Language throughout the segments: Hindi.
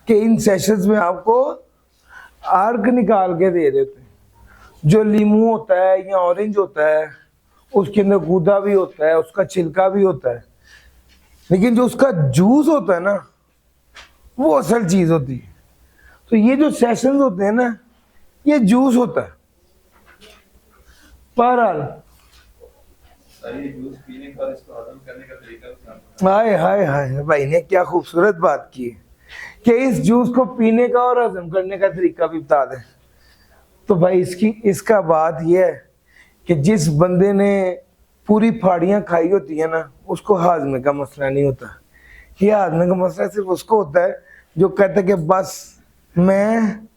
कि इन सेशंस में आपको आर्क निकाल के दे देते हैं। जो लीमू होता है या ऑरेंज होता है उसके अंदर गूदा भी होता है, उसका छिलका भी होता है, लेकिन जो उसका जूस होता है ना वो असल चीज होती है। तो ये जो सेशंस होते हैं ना ये जूस होता है। बहरहाल हाय हाय हाय, भाई ने क्या खूबसूरत बात की है कि इस जूस को पीने का और हजम करने का तरीका भी बता दें। तो भाई इसका बात यह है कि जिस बंदे ने पूरी फाड़ियां खाई होती है ना उसको हाजमे का मसला नहीं होता। ये हाजमे का मसला सिर्फ उसको होता है जो कहता है कि मैं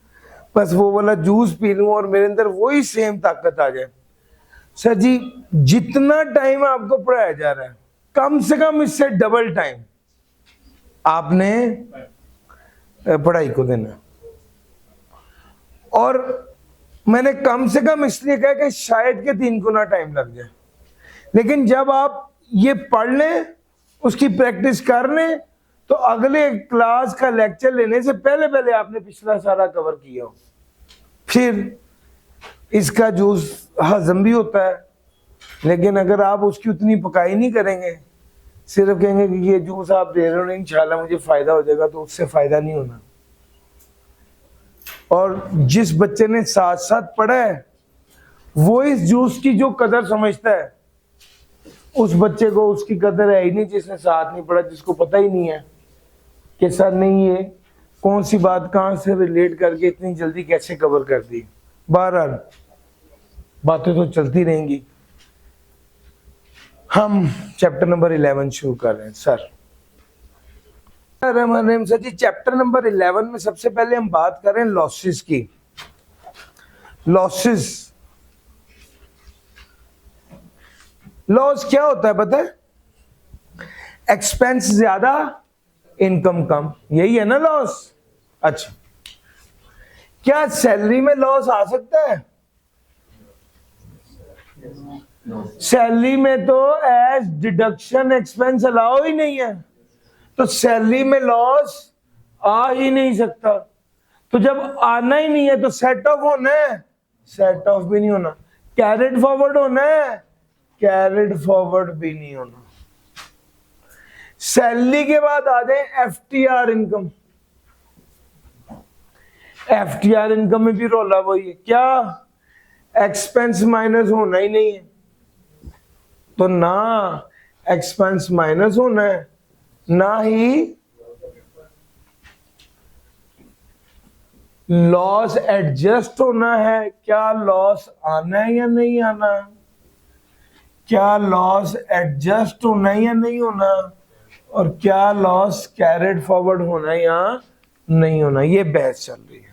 बस वो वाला जूस पी लूं और मेरे अंदर वही सेम ताकत आ जाए। सर जी, जितना टाइम आपको पढ़ाया जा रहा है कम से कम इससे डबल टाइम आपने पढ़ाई को देना। और मैंने कम से कम इसलिए कहा कि शायद के 3 गुना टाइम लग जाए, लेकिन जब आप ये पढ़ लें उसकी प्रैक्टिस कर लें तो अगले क्लास का लेक्चर लेने से पहले पहले आपने पिछला सारा कवर किया हो। फिर इसका जूस हजम भी होता है, लेकिन अगर आप उसकी उतनी पकाई नहीं करेंगे, सिर्फ कहेंगे कि ये जूस आप दे रहे हो इंशाल्लाह मुझे फायदा हो जाएगा, तो उससे फायदा नहीं होना। और जिस बच्चे ने साथ साथ पढ़ा है वो इस जूस की जो कदर समझता है, उस बच्चे को उसकी कदर है ही नहीं जिसने साथ नहीं पढ़ा, जिसको पता ही नहीं है कि सर नहीं ये कौन सी बात कहां से रिलेट करके इतनी जल्दी कैसे कवर कर दी। बहरहाल बातें तो चलती रहेंगी। हम चैप्टर नंबर 11 शुरू कर रहे हैं। सर जी, चैप्टर नंबर 11 में सबसे पहले हम बात करें लॉसेस की। लॉस क्या होता है पता है? एक्सपेंस ज्यादा इनकम कम, यही है ना लॉस। अच्छा, क्या सैलरी में लॉस आ सकता है? सैलरी में तो एज डिडक्शन एक्सपेंस अलाउ ही नहीं है, तो सैलरी में लॉस आ ही नहीं सकता। तो जब आना ही नहीं है तो सेट ऑफ होना है, सेट ऑफ भी नहीं होना। कैरिड फॉरवर्ड होना है, कैरिड फॉरवर्ड भी नहीं होना। सैलरी के बाद आ जाए एफटीआर इनकम। एफटीआर इनकम में भी रोला वही है, क्या एक्सपेंस माइनस होना ही नहीं है, तो ना एक्सपेंस माइनस होना है ना ही लॉस एडजस्ट होना है। क्या लॉस आना है या नहीं आना? क्या लॉस एडजस्ट होना है या नहीं होना? और क्या लॉस कैरिड फॉरवर्ड होना है या नहीं होना? ये बहस चल रही है।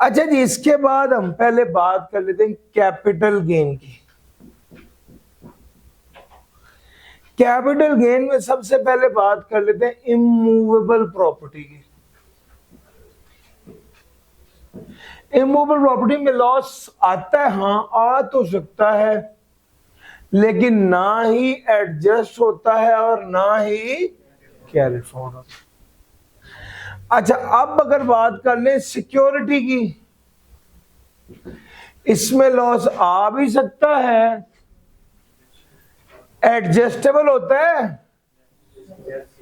अच्छा जी, इसके बाद हम पहले बात कर लेते हैं कैपिटल गेन की। कैपिटल गेन में सबसे पहले बात कर लेते हैं इमूवेबल प्रॉपर्टी की। इमूवेबल प्रॉपर्टी में लॉस आता है, हाँ आ तो सकता है, लेकिन ना ही एडजस्ट होता है और ना ही कैरी फॉरवर्ड होता है। अच्छा, अब अगर बात कर ले सिक्योरिटी की, इसमें लॉस आ भी सकता है, एडजस्टेबल होता है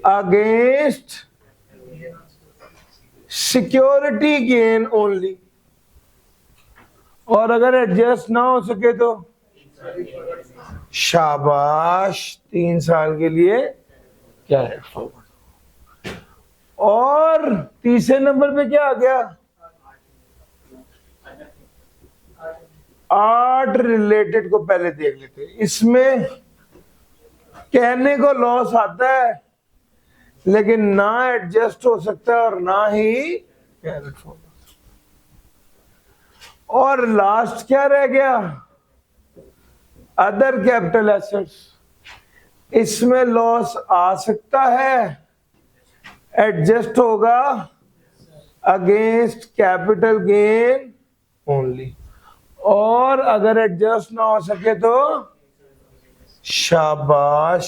अगेंस्ट सिक्योरिटी गेन ओनली, और अगर एडजस्ट ना हो सके तो शाबाश 3 साल के लिए क्या है फॉरवर्ड। और तीसरे नंबर पे क्या आ गया? 8 रिलेटेड को पहले देख लेते हैं। इसमें कहने को लॉस आता है, लेकिन ना एडजस्ट हो सकता है और ना ही कैरिड फॉरवर्ड। और लास्ट क्या रह गया? Other capital assets. इसमें लॉस आ सकता है, एडजस्ट होगा अगेंस्ट कैपिटल गेन ओनली, और अगर एडजस्ट ना हो सके तो शाबाश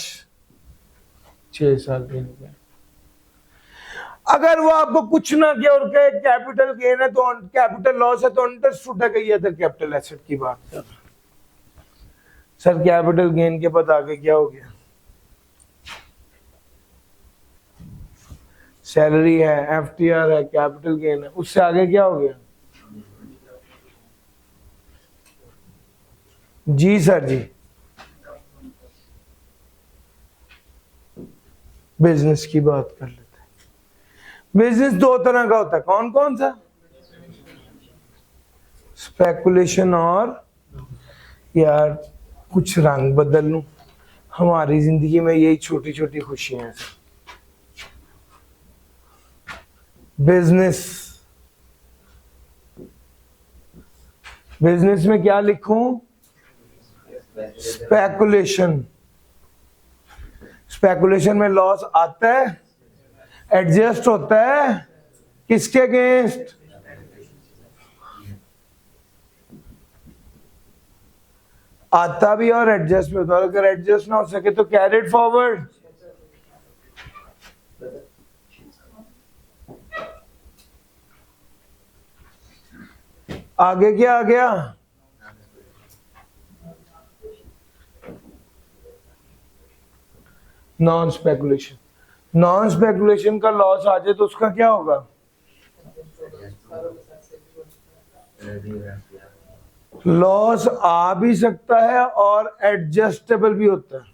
6 साल के लिए। अगर वो आपको कुछ ना किया और कहे कैपिटल गेन है तो कैपिटल लॉस है तो अंडरस्टूड है कि ये अदर कैपिटल एसेट की बात कर रहा है। सर कैपिटल गेन के बाद आगे क्या हो गया? सैलरी है, एफटीआर है, कैपिटल गेन है, उससे आगे क्या हो गया? जी सर जी, बिजनेस की बात कर लेते हैं। बिजनेस दो तरह का होता है, कौन कौन सा? स्पेकुलेशन और, यार कुछ रंग बदल लूं, हमारी जिंदगी में यही छोटी छोटी खुशियां हैं। बिजनेस, बिजनेस में क्या लिखूं? स्पेकुलेशन। स्पेकुलेशन में लॉस आता है, एडजस्ट होता है किसके अगेंस्ट? आता भी और एडजस्ट भी होता है। अगर एडजस्ट ना हो सके तो कैरिड फॉरवर्ड। आगे क्या आ गया? Non speculation. नॉन स्पेकुलेशन का लॉस आ जाए तो उसका क्या होगा? लॉस आ भी सकता है और एडजस्टेबल भी होता है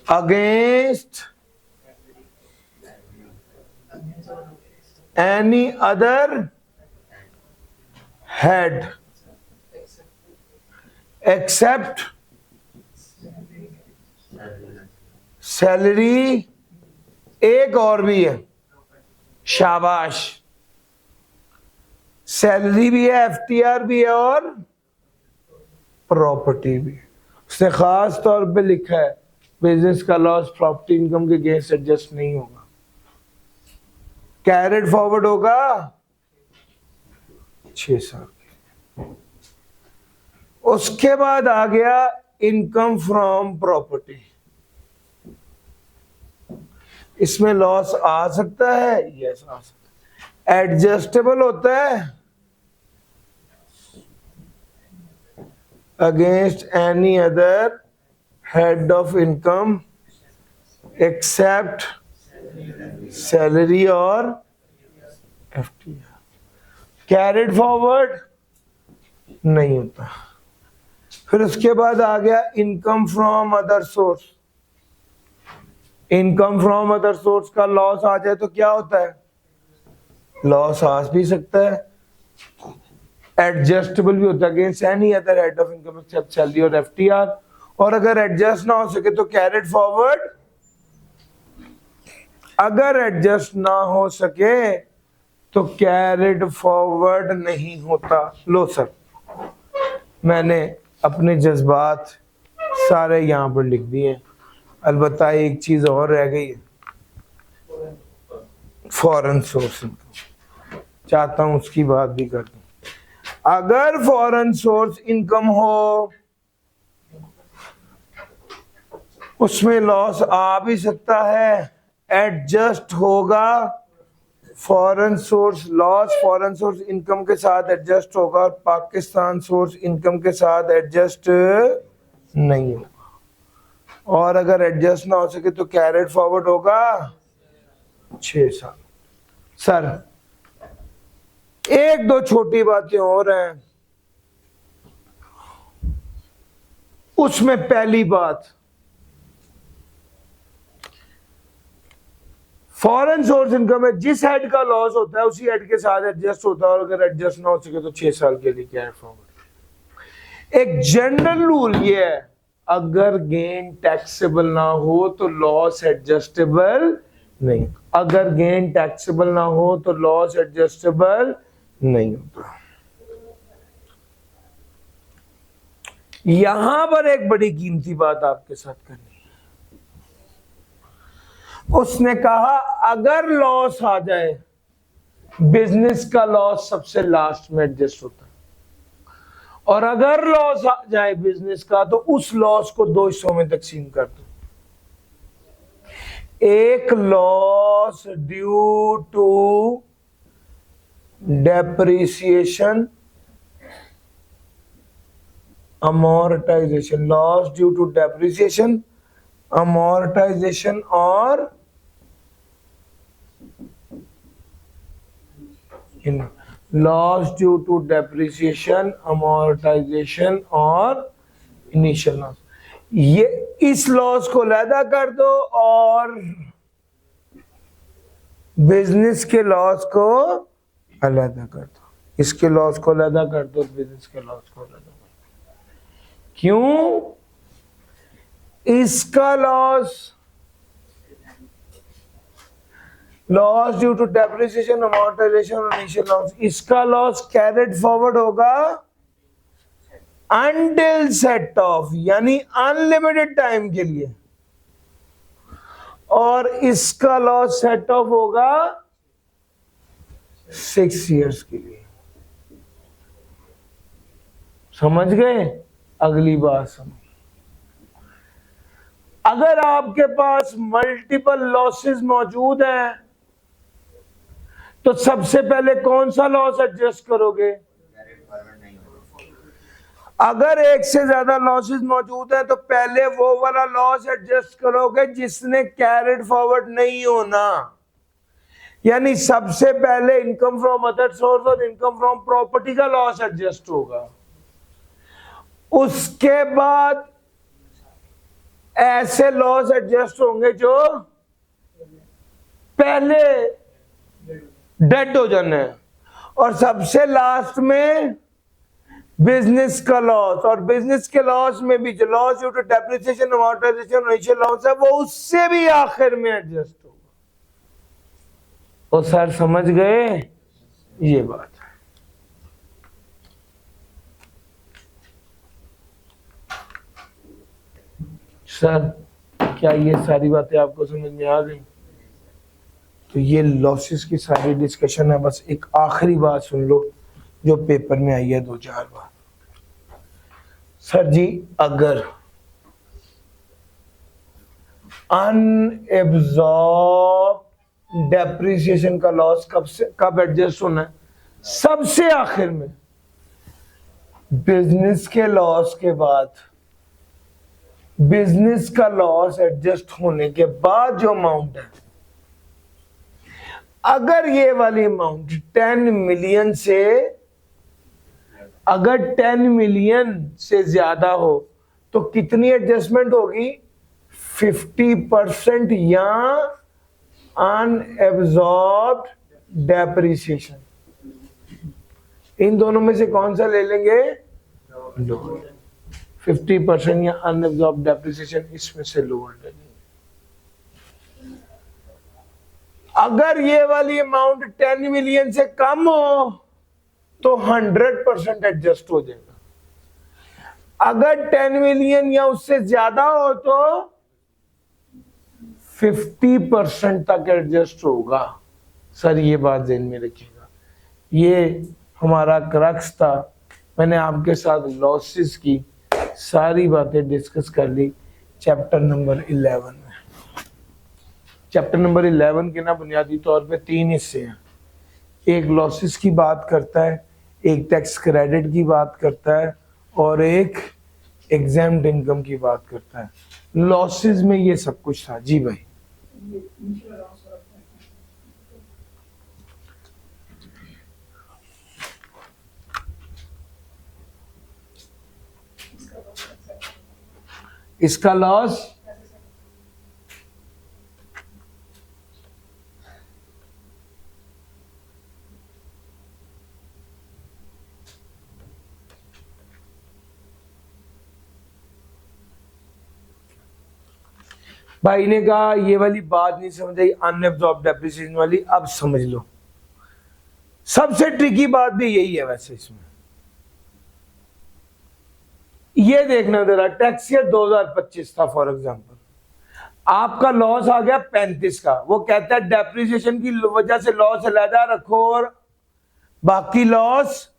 against any other head except salary. एक और भी है, शाबाश, सैलरी भी है, एफटीआर भी है और प्रॉपर्टी भी है। उसने खास तौर पे लिखा है बिजनेस का लॉस प्रॉपर्टी इनकम के अगेंस्ट एडजस्ट नहीं होगा, कैरिड फॉरवर्ड होगा 6 साल। उसके बाद आ गया इनकम फ्रॉम प्रॉपर्टी। इसमें लॉस आ सकता है, यस आ सकता है, एडजस्टेबल होता है against any other head of income except salary और एफटीआर। कैरिड फॉरवर्ड नहीं होता। फिर उसके बाद आ गया income from other source. Income from other source का लॉस आ जाए तो क्या होता है? लॉस आ भी सकता है, एडजस्टेबल भी होता है against any other head of income except salary और एफटीआर। और अगर एडजस्ट ना हो सके तो कैरिड फॉरवर्ड। अगर एडजस्ट ना हो सके तो कैरिड फॉरवर्ड नहीं होता। लो सर, मैंने अपने जज्बात सारे यहां पर लिख दिए, अलबत्ता एक चीज और रह गई है, फॉरेन सोर्स इनकम। चाहता हूं उसकी बात भी कर दूं। अगर फॉरेन सोर्स इनकम हो उसमें लॉस आ भी सकता है, एडजस्ट होगा। Foreign source loss foreign source income के साथ एडजस्ट होगा और पाकिस्तान सोर्स इनकम के साथ एडजस्ट नहीं होगा। और अगर एडजस्ट ना हो सके तो कैरिड फॉरवर्ड होगा 6 साल। सर एक दो छोटी बातें और हैं। उसमें पहली बात, फॉरेन सोर्स इनकम में जिस हेड का लॉस होता है उसी हेड के साथ एडजस्ट होता है और अगर एडजस्ट ना हो सके तो 6 साल के लिए कैरिड फॉरवर्ड। एक जनरल रूल ये है, अगर गेन टैक्सेबल ना हो तो लॉस एडजस्टेबल नहीं। अगर गेन टैक्सेबल ना हो तो लॉस एडजस्टेबल नहीं होता। यहां पर एक बड़ी कीमती बात आपके साथ करनी है। उसने कहा अगर लॉस आ जाए, बिजनेस का लॉस सबसे लास्ट में एडजस्ट होता है, और अगर लॉस आ जाए बिजनेस का तो उस लॉस को 2 हिस्सों में तकसीम कर दो। एक loss due to depreciation, amortization, loss due to depreciation, amortization और loss due to depreciation, amortization और initial loss। ये इस लॉस को अलहदा कर दो और बिजनेस के लॉस को अलहदा कर दो, इसके लॉस को अलहदा कर दो, बिजनेस के लॉस को अलहदा कर दो। क्यों? इसका loss due to depreciation, amortization और इनिशियल लॉस, इसका लॉस कैरिड फॉरवर्ड होगा अनटिल सेट ऑफ, यानी अनलिमिटेड टाइम के लिए, और इसका लॉस सेट ऑफ होगा 6 इयर्स के लिए। समझ गए? अगली बात समझ, अगर आपके पास मल्टीपल लॉसेस मौजूद हैं तो सबसे पहले कौन सा लॉस एडजस्ट करोगे? अगर एक से ज्यादा लॉसेस मौजूद हैं तो पहले वो वाला लॉस एडजस्ट करोगे जिसने कैरिड फॉरवर्ड नहीं होना, यानी सबसे पहले इनकम फ्रॉम अदर सोर्स और इनकम फ्रॉम प्रॉपर्टी का लॉस एडजस्ट होगा। उसके बाद ऐसे लॉस एडजस्ट होंगे जो पहले डेड हो जाना है, और सबसे लास्ट में बिजनेस का लॉस, और बिजनेस के लॉस में भी जो loss due to depreciation, amortization, initial loss है वो उससे भी आखिर में एडजस्ट होगा। तो सर समझ गए ये बात? सर क्या ये सारी बातें आपको समझ में आ गई? तो ये लॉसेस की सारी डिस्कशन है। बस एक आखिरी बात सुन लो जो पेपर में आई है 2-4 बार। सर जी अगर अनएब्सॉर्ब डेप्रिसिएशन का लॉस कब एडजस्ट होना है? सबसे आखिर में, बिजनेस के लॉस के बाद, बिजनेस का लॉस एडजस्ट होने के बाद जो अमाउंट है, अगर ये वाली अमाउंट 10 मिलियन से, अगर 10 मिलियन से ज्यादा हो तो कितनी एडजस्टमेंट होगी? 50% या अनएब्सॉर्ब्ड डेप्रिसिएशन। इन दोनों में से कौन सा ले लेंगे? 50% या अनएब्सॉर्ब्ड डेप्रिसिएशन, इसमें से लोअर ले लेंगे। अगर ये वाली अमाउंट 10 मिलियन से कम हो तो 100% एडजस्ट हो जाएगा। अगर 10 मिलियन या उससे ज्यादा हो तो 50% तक एडजस्ट होगा। सर ये बात ध्यान में रखिएगा, ये हमारा क्रक्स था। मैंने आपके साथ लॉसेस की सारी बातें डिस्कस कर ली चैप्टर नंबर 11 में। चैप्टर नंबर 11 के ना बुनियादी तौर पे 3 हिस्से हैं। एक लॉसेस की बात करता है, एक टैक्स क्रेडिट की बात करता है, और एक एग्जैम्प्ट इनकम की बात करता है। लॉसेस में ये सब कुछ था। जी भाई। इसका लॉस भाई ने कहा ये वाली बात नहीं समझ आई, अनएब्सॉर्ब्ड डेप्रिसिएशन वाली। अब समझ लो, सबसे ट्रिकी बात भी यही है वैसे इसमें। ये देखना जरा, टैक्स ईयर 2025 था फॉर एग्जांपल, आपका लॉस आ गया 35 का। वो कहता है डेप्रिसिएशन की वजह से लॉस अलहदा रखो और बाकी लॉस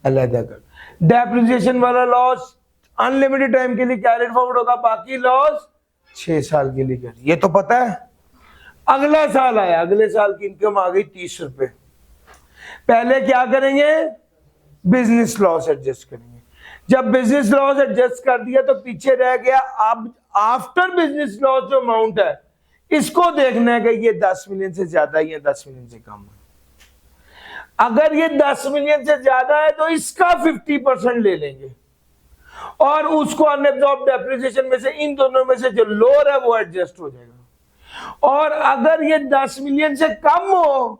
अलहदा कर। डेप्रिसिएशन वाला लॉस अनलिमिटेड टाइम के लिए कैरिड फॉरवर्ड होगा, बाकी लॉस 6 साल के लिए कर। ये तो पता है। अगला साल आया, अगले साल की इनकम आ गई 30 रुपए। पहले क्या करेंगे, बिजनेस लॉस एडजस्ट करेंगे। जब बिजनेस लॉस एडजस्ट कर दिया तो पीछे रह गया अब आफ्टर बिजनेस लॉस जो अमाउंट है, इसको देखना है कि ये 10 मिलियन से ज्यादा है या 10 मिलियन से कम है। अगर ये 10 मिलियन से ज्यादा है तो इसका 50% ले लेंगे और उसको अनएब्सॉर्ब डेप्रिसिएशन में से इन दोनों में से जो लोअर है वो एडजस्ट हो जाएगा। और अगर ये 10 मिलियन से कम हो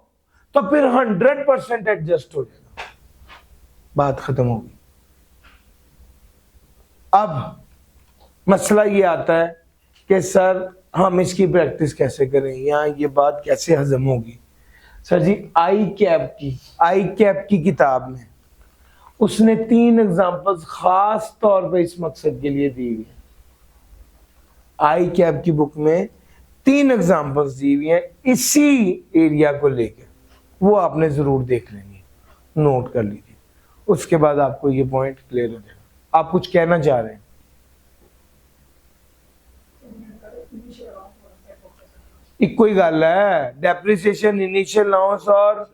तो फिर 100% एडजस्ट हो जाएगा। बात खत्म होगी। अब मसला ये आता है कि सर हम इसकी प्रैक्टिस कैसे करें, या ये बात कैसे हजम होगी। सर जी आई कैप की किताब में उसने 3 एग्जांपल्स खास तौर पे इस मकसद के लिए दी हुई है। आई कैप की बुक में 3 एग्जांपल्स दी हुई हैं इसी एरिया को लेकर, वो आपने जरूर देख लेंगे, नोट कर लीजिए, उसके बाद आपको ये पॉइंट क्लियर हो जाएगा। आप कुछ कहना चाह रहे हैं? इको ही गल है, डेप्रिसिएशन, इनिशियल लॉस और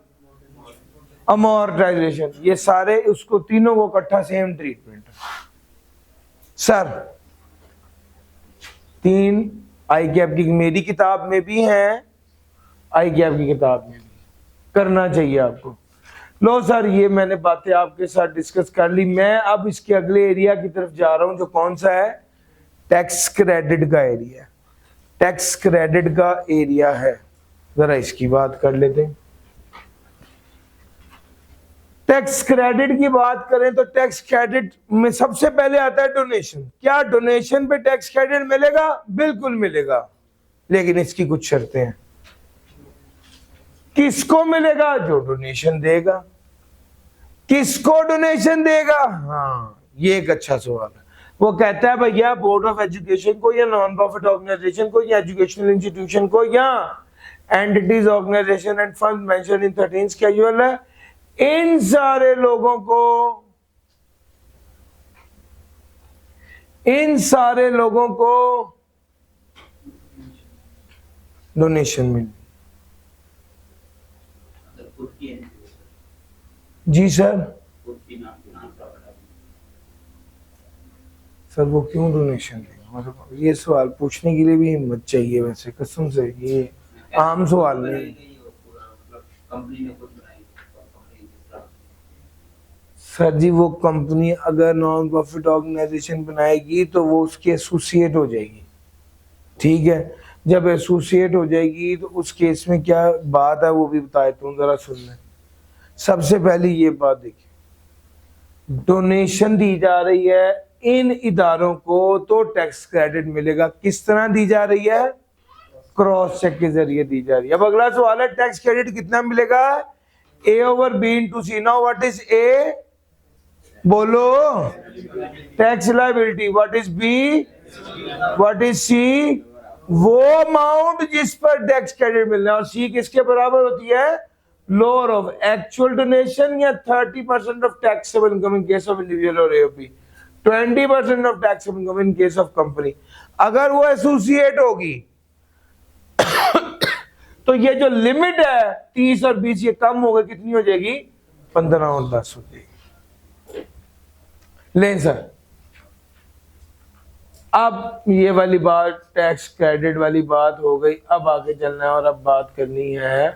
अमोर्टाइजेशन, ये सारे उसको तीनों को इकट्ठा सेम ट्रीटमेंट। सर 3 आई कैप की मेरी किताब में भी है, आई कैप की किताब में भी करना चाहिए आपको। लो सर ये मैंने बातें आपके साथ डिस्कस कर ली, मैं अब इसके अगले एरिया की तरफ जा रहा हूं जो कौन सा है, टैक्स क्रेडिट का एरिया। टैक्स क्रेडिट का एरिया है, जरा इसकी बात कर लेते हैं। टैक्स क्रेडिट की बात करें तो टैक्स क्रेडिट में सबसे पहले आता है डोनेशन। क्या डोनेशन पे टैक्स क्रेडिट मिलेगा? बिल्कुल मिलेगा, लेकिन इसकी कुछ शर्तें हैं। किसको मिलेगा? जो डोनेशन देगा। किसको डोनेशन देगा? हाँ ये एक अच्छा सवाल है। वो कहता है भैया बोर्ड ऑफ एजुकेशन को या नॉन प्रॉफिट ऑर्गेनाइजेशन को या एजुकेशनल इंस्टीट्यूशन को या entities organization and fund mention in 13th schedule है, इन सारे लोगों को डोनेशन मिली। जी सर वो क्यों डोनेशन देगा? मतलब ये सवाल पूछने के लिए भी हिम्मत चाहिए, वैसे कसम से ये आम सवाल नहीं। सर जी वो कंपनी अगर नॉन प्रॉफिट ऑर्गेनाइजेशन बनाएगी तो वो उसकी एसोसिएट हो जाएगी, ठीक है। जब एसोसिएट हो जाएगी तो उस केस में क्या बात है वो भी बता देता हूँ, जरा सुन लें। सबसे पहली ये बात देखिए, डोनेशन दी जा रही है इन इदारों को तो टैक्स क्रेडिट मिलेगा। किस तरह दी जा रही है? क्रॉस चेक के जरिए दी जा रही है। अब अगला सवाल है टैक्स क्रेडिट कितना मिलेगा? A over B into C। Now what is A? बोलो। Tax liability. What is B? What is C? वो अमाउंट जिस पर टैक्स क्रेडिट मिलना है। और C किसके बराबर होती है? लोअर ऑफ एक्चुअल डोनेशन या 30% of taxable income in case of individual और AOP, 20% of taxable income in case of company. अगर वो एसोसिएट होगी तो ये जो लिमिट है 30 और 20 ये कम हो गई, कितनी हो जाएगी? 15 और 10 हो जाएगी। लें सर अब ये वाली बात टैक्स क्रेडिट वाली बात हो गई। अब आगे चलना है और अब बात करनी है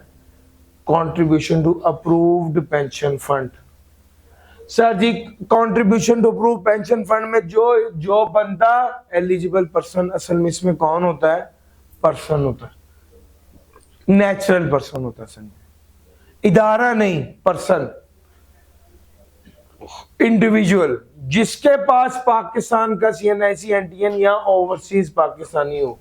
contribution to approved pension fund. Sir ji contribution to approved pension fund में जो बंदा एलिजिबल पर्सन, असल में इसमें कौन होता है? पर्सन होता है, नेचुरल पर्सन होता है, इदारा नहीं, पर्सन, इंडिविजुअल, जिसके पास पाकिस्तान का CNIC एनटीएन या ओवरसीज पाकिस्तानी हो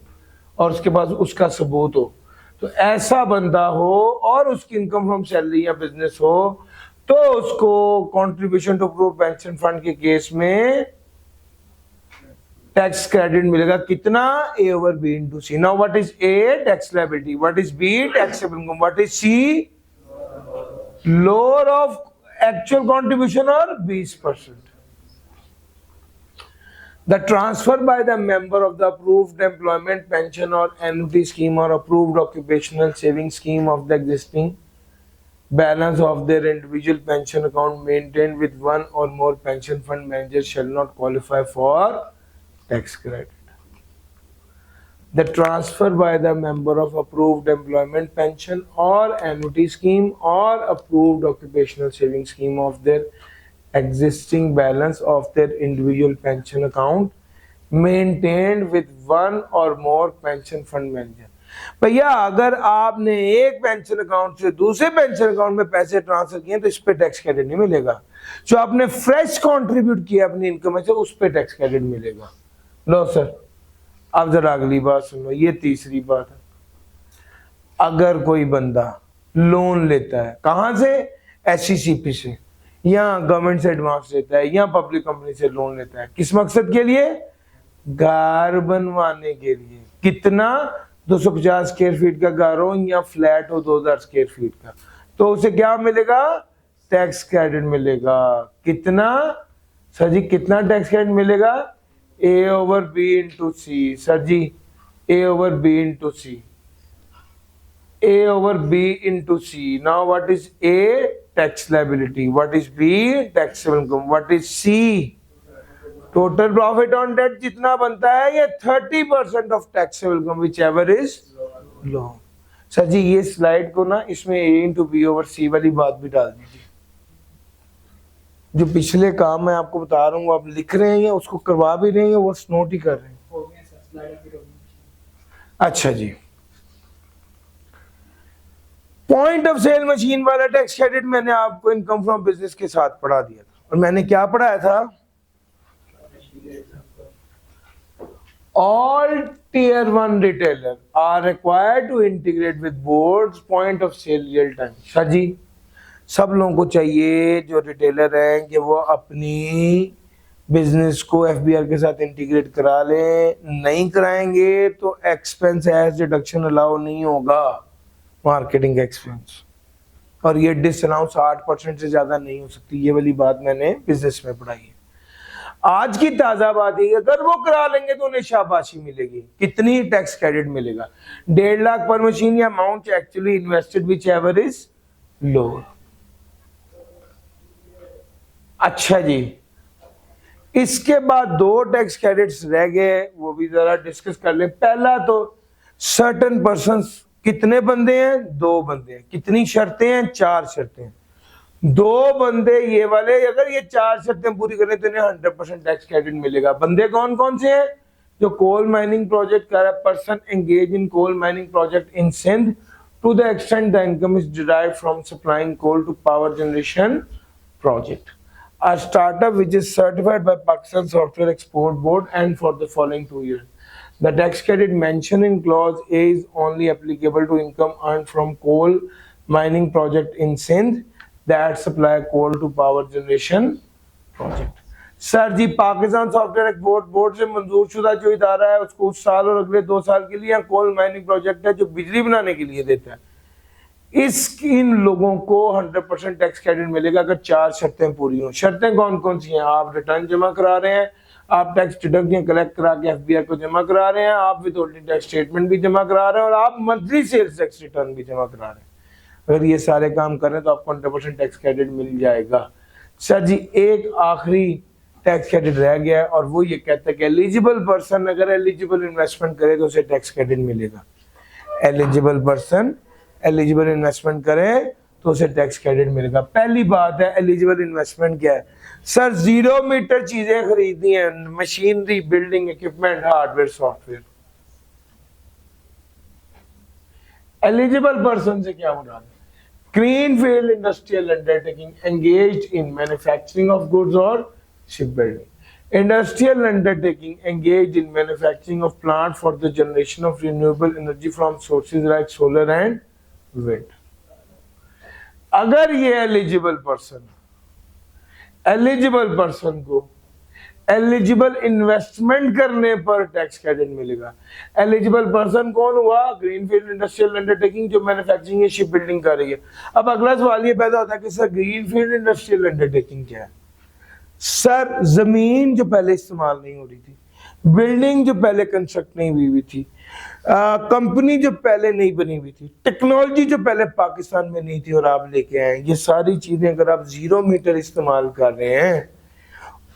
और उसके पास उसका सबूत हो, तो ऐसा बंदा हो और उसकी इनकम फ्रॉम सैलरी या बिजनेस हो तो उसको contribution to approved pension fund के केस में टैक्स क्रेडिट मिलेगा। कितना? A over B into C। Now what is A? Tax liability। What is B? Taxable income। What is C? Lower of actual contribution or 20%। The transfer by the member of the approved employment pension or annuity scheme or approved occupational savings scheme of the existing balance of their individual pension account maintained with one or more pension fund managers shall not qualify for tax credit. The transfer by the member of approved employment pension or annuity scheme or approved occupational savings scheme of their existing balance of their individual pension account maintained with one or more pension fund manager. भैया अगर आपने एक पेंशन अकाउंट से दूसरे पेंशन अकाउंट में पैसे ट्रांसफर किए तो इस पे टैक्स क्रेडिट नहीं मिलेगा। जो आपने फ्रेश कंट्रीब्यूट किया अपनी इनकम में से उस पे टैक्स क्रेडिट मिलेगा। लो सर, अब जरा अगली बात सुनो, ये तीसरी बात है। अगर कोई बंदा लोन लेता है, कहां से? एससीसीपी से, या गवर्नमेंट से एडवांस लेता है, या पब्लिक कंपनी से लोन लेता है, किस मकसद के लिए? घर बनवाने के लिए। कितना? 250 स्क्वायर फीट का घर हो या फ्लैट हो 2000 स्क्वायर फीट का, तो उसे क्या मिलेगा? टैक्स क्रेडिट मिलेगा। कितना सर जी, कितना टैक्स क्रेडिट मिलेगा? A over B into C, sir ji, A over B into C, A over B into C. Now what is A? Tax liability. What is B? Taxable income. What is C? Total profit on debt जितना बनता है ये 30% of taxable income whichever is low. Sir ji ये स्लाइड को ना इसमें A into B over C वाली बात भी डाल दीजिए। जो पिछले काम मैं आपको बता रहा हूँ आप लिख रहे हैं या उसको करवा भी रहे हैं, वो नोट ही कर रहे हैं। अच्छा जी, पॉइंट ऑफ सेल मशीन वाला टैक्स क्रेडिट मैंने आपको इनकम फ्रॉम बिजनेस के साथ पढ़ा दिया था। और मैंने क्या पढ़ाया था? All tier 1 retailer are required to integrate with boards point of sale real time. Sir ji सब लोगों को चाहिए जो रिटेलर हैं कि वो अपनी बिजनेस को एफबीआर के साथ इंटीग्रेट करा लें। नहीं कराएंगे तो एक्सपेंस एज डिडक्शन अलाउ नहीं होगा, मार्केटिंग एक्सपेंस, और ये डिसअलाउ 60% से ज्यादा नहीं हो सकती। ये वाली बात मैंने बिजनेस में पढ़ाई है। आज की ताजा बात है, अगर वो करा लेंगे तो उन्हें शाबाशी मिलेगी। कितनी टैक्स क्रेडिट मिलेगा? 1.5 लाख पर मशीन या amount actually invested which ever is lower. अच्छा जी, इसके बाद 2 टैक्स क्रेडिट्स रह गए, वो भी जरा डिस्कस कर ले। पहला तो सर्टेन पर्संस, कितने बंदे हैं? 2 बंदे हैं। कितनी शर्तें हैं? 4 शर्तें हैं। 2 बंदे ये वाले, अगर ये 4 शर्तें पूरी करें तो इन्हें 100% टैक्स क्रेडिट मिलेगा। बंदे कौन कौन से हैं? जो कोल माइनिंग प्रोजेक्ट कर रहा है, person engage in coal mining project in Sindh to the extent the income is derived from supplying coal to power generation project. A startup which is certified by Pakistan Software Export Board and for the following 2 years. The tax credit mentioned in clause A is only applicable to income earned from coal mining project in Sindh that supply coal to power generation project. Sir ji Pakistan software export board से मंजूर शुदा जो इदारा है उसको उस साल और अगले 2 साल के लिए कोल माइनिंग प्रोजेक्ट है जो बिजली बनाने के लिए देता है, इन लोगों को 100% टैक्स क्रेडिट मिलेगा अगर 4 शर्तें पूरी हों। शर्तें कौन कौन सी हैं? आप रिटर्न जमा करा रहे हैं, आप टैक्स डिडक्शन कलेक्ट करा के एफबीआर को जमा करा रहे हैं, आप विथहोल्डिंग टैक्स स्टेटमेंट भी जमा करा रहे हैं, और आप मंथली सेल्स टैक्स रिटर्न भी जमा करा रहे हैं। अगर ये सारे काम करें तो आपको 100% टैक्स क्रेडिट मिल जाएगा। सर जी एक आखिरी टैक्स क्रेडिट रह गया है और वो ये कहता है कि एलिजिबल पर्सन अगर एलिजिबल इन्वेस्टमेंट करे तो उसे टैक्स क्रेडिट मिलेगा। एलिजिबल पर्सन एलिजिबल इन्वेस्टमेंट करे तो उसे टैक्स क्रेडिट मिलेगा। पहली बात है एलिजिबल इन्वेस्टमेंट क्या है? सर 0 मीटर चीजें खरीदनी है, machinery, building equipment, hardware, software. Eligible person से क्या मुराद है? Greenfield industrial undertaking engaged in manufacturing of goods और ship building. Industrial undertaking engaged in manufacturing of plant for the generation of renewable energy from sources like solar and wind. अगर ये एलिजिबल पर्सन को एलिजिबल इन्वेस्टमेंट करने पर टैक्स क्रेडिट मिलेगा। एलिजिबल पर्सन कौन हुआ? ग्रीनफील्ड इंडस्ट्रियल अंडरटेकिंग जो मैन्युफैक्चरिंग या शिप बिल्डिंग कर रही है। अब अगला सवाल ये पैदा होता है कि सर ग्रीनफील्ड इंडस्ट्रियल अंडरटेकिंग क्या है? सर जमीन जो पहले इस्तेमाल नहीं हो रही थी, बिल्डिंग जो पहले कंस्ट्रक्ट नहीं हुई हुई थी, कंपनी जो पहले नहीं बनी हुई थी, टेक्नोलॉजी जो पहले पाकिस्तान में नहीं थी और आप लेके आए, ये सारी चीजें अगर आप 0 मीटर इस्तेमाल कर रहे हैं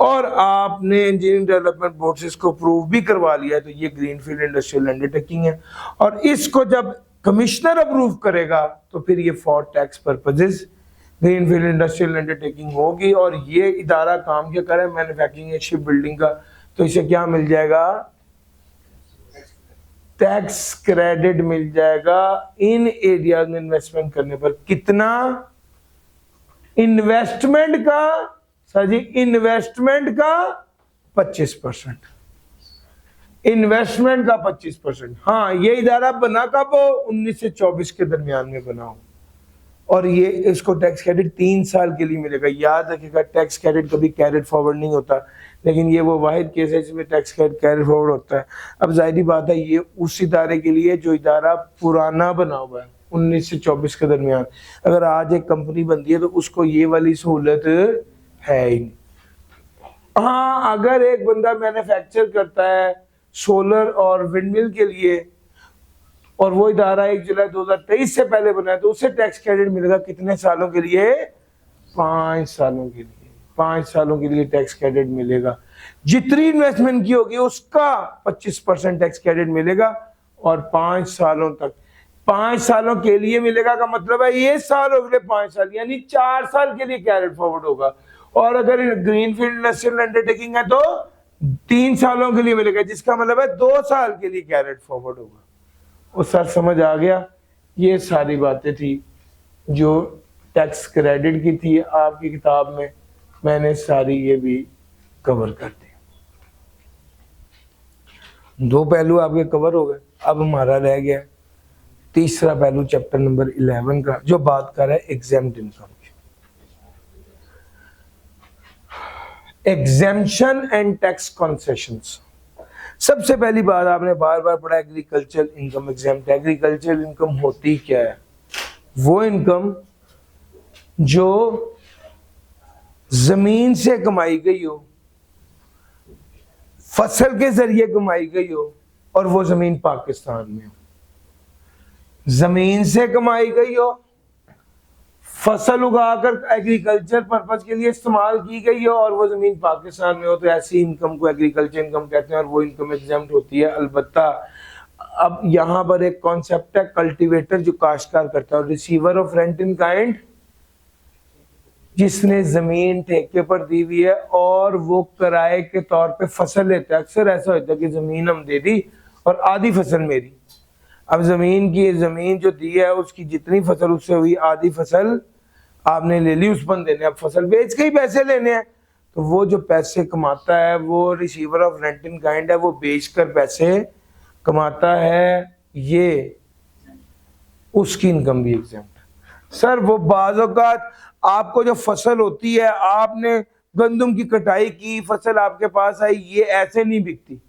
और आपने इंजीनियरिंग डेवलपमेंट बोर्ड से इसको अप्रूव भी करवा लिया, तो ये ग्रीनफील्ड इंडस्ट्रियल अंडरटेकिंग है। और इसको जब कमिश्नर अप्रूव करेगा तो फिर ये for tax purposes greenfield industrial undertaking होगी। और ये इदारा काम क्या करे, मैन्युफैक्चरिंग शिप बिल्डिंग का, तो इसे क्या मिल जाएगा, टैक्स क्रेडिट मिल जाएगा इन एरिया में इन्वेस्टमेंट करने पर। कितना? इन्वेस्टमेंट का सर जी, इन्वेस्टमेंट का 25%, इन्वेस्टमेंट का 25%। हाँ, ये इदारा बना कब हो, 19 से 24 के दरमियान में बना हो। और ये इसको टैक्स क्रेडिट 3 साल के लिए मिलेगा। याद रखिएगा, टैक्स क्रेडिट कभी कैरिड फॉरवर्ड नहीं होता, लेकिन ये वो वाहिद केस है जिसमें टैक्स क्रेडिट कैरिड फॉरवर्ड होता है। अब जाहिर बात है, ये उस इदारे के लिए जो इदारा पुराना बना हुआ है 19 से 24 के दरमियान। अगर आज एक कंपनी बनती है तो उसको ये वाली सहूलत है ही नहीं। हाँ, अगर एक बंदा मैन्युफैक्चर करता है सोलर और विंडमिल के लिए और वो इदारा 1 जुलाई 2023 से पहले बना है, तो उसे टैक्स क्रेडिट मिलेगा कितने सालों के लिए? 5 सालों के लिए। 5 सालों के लिए टैक्स क्रेडिट मिलेगा। जितनी इन्वेस्टमेंट की होगी उसका 25% टैक्स क्रेडिट मिलेगा और 5 सालों तक। 5 सालों के लिए मिलेगा का मतलब है ये साल हो गए 5 साल, यानी 4 साल के लिए कैरेट फॉरवर्ड होगा। और अगर ग्रीनफील्ड इंडस्ट्रियल अंडरटेकिंग है तो 3 सालों के लिए मिलेगा, जिसका मतलब है 2 साल के लिए कैरेट फॉरवर्ड होगा। और सर समझ आ गया? ये सारी बातें थी जो टैक्स क्रेडिट की थी आपकी किताब में, मैंने सारी ये भी कवर कर दी। 2 पहलू आपके कवर हो गए। अब हमारा रह गया तीसरा पहलू चैप्टर नंबर 11 का, जो बात कर रहा है एग्जेम्प्ट इनकम की। Exemption and tax concessions. सबसे पहली बात आपने बार बार पढ़ा, agriculture income exempt. Agriculture income होती क्या है? वो इनकम जो जमीन से कमाई गई हो, फसल के जरिए कमाई गई हो और वो जमीन पाकिस्तान में हो। जमीन से कमाई गई हो, फसल उगाकर एग्रीकल्चर पर्पस के लिए इस्तेमाल की गई हो और वो जमीन पाकिस्तान में हो, तो ऐसी इनकम को एग्रीकल्चर इनकम कहते हैं और वो इनकम एग्जेम्प्ट होती है। अलबत्ता अब यहां पर एक कॉन्सेप्ट है, कल्टीवेटर जो काश्तकार करता है, और receiver of rent in kind जिसने जमीन ठेके पर दी हुई है और वो किराए के तौर पे फसल लेता है। अक्सर ऐसा होता है कि जमीन हम दे दी और आधी फसल मेरी। अब जमीन जो दी है उसकी जितनी फसल उससे हुई, आधी फसल आपने ले ली उस बंदे ने, अब फसल बेच के ही पैसे लेने हैं। तो वो जो पैसे कमाता है वो receiver of rent in kind है, वो बेचकर पैसे कमाता है, ये उसकी इनकम भी एग्जेम्प्ट। सर वो बाज़ औक़ात आपको जो फसल होती है, आपने गंदम की कटाई की, फसल आपके पास आई, ये ऐसे नहीं बिकती।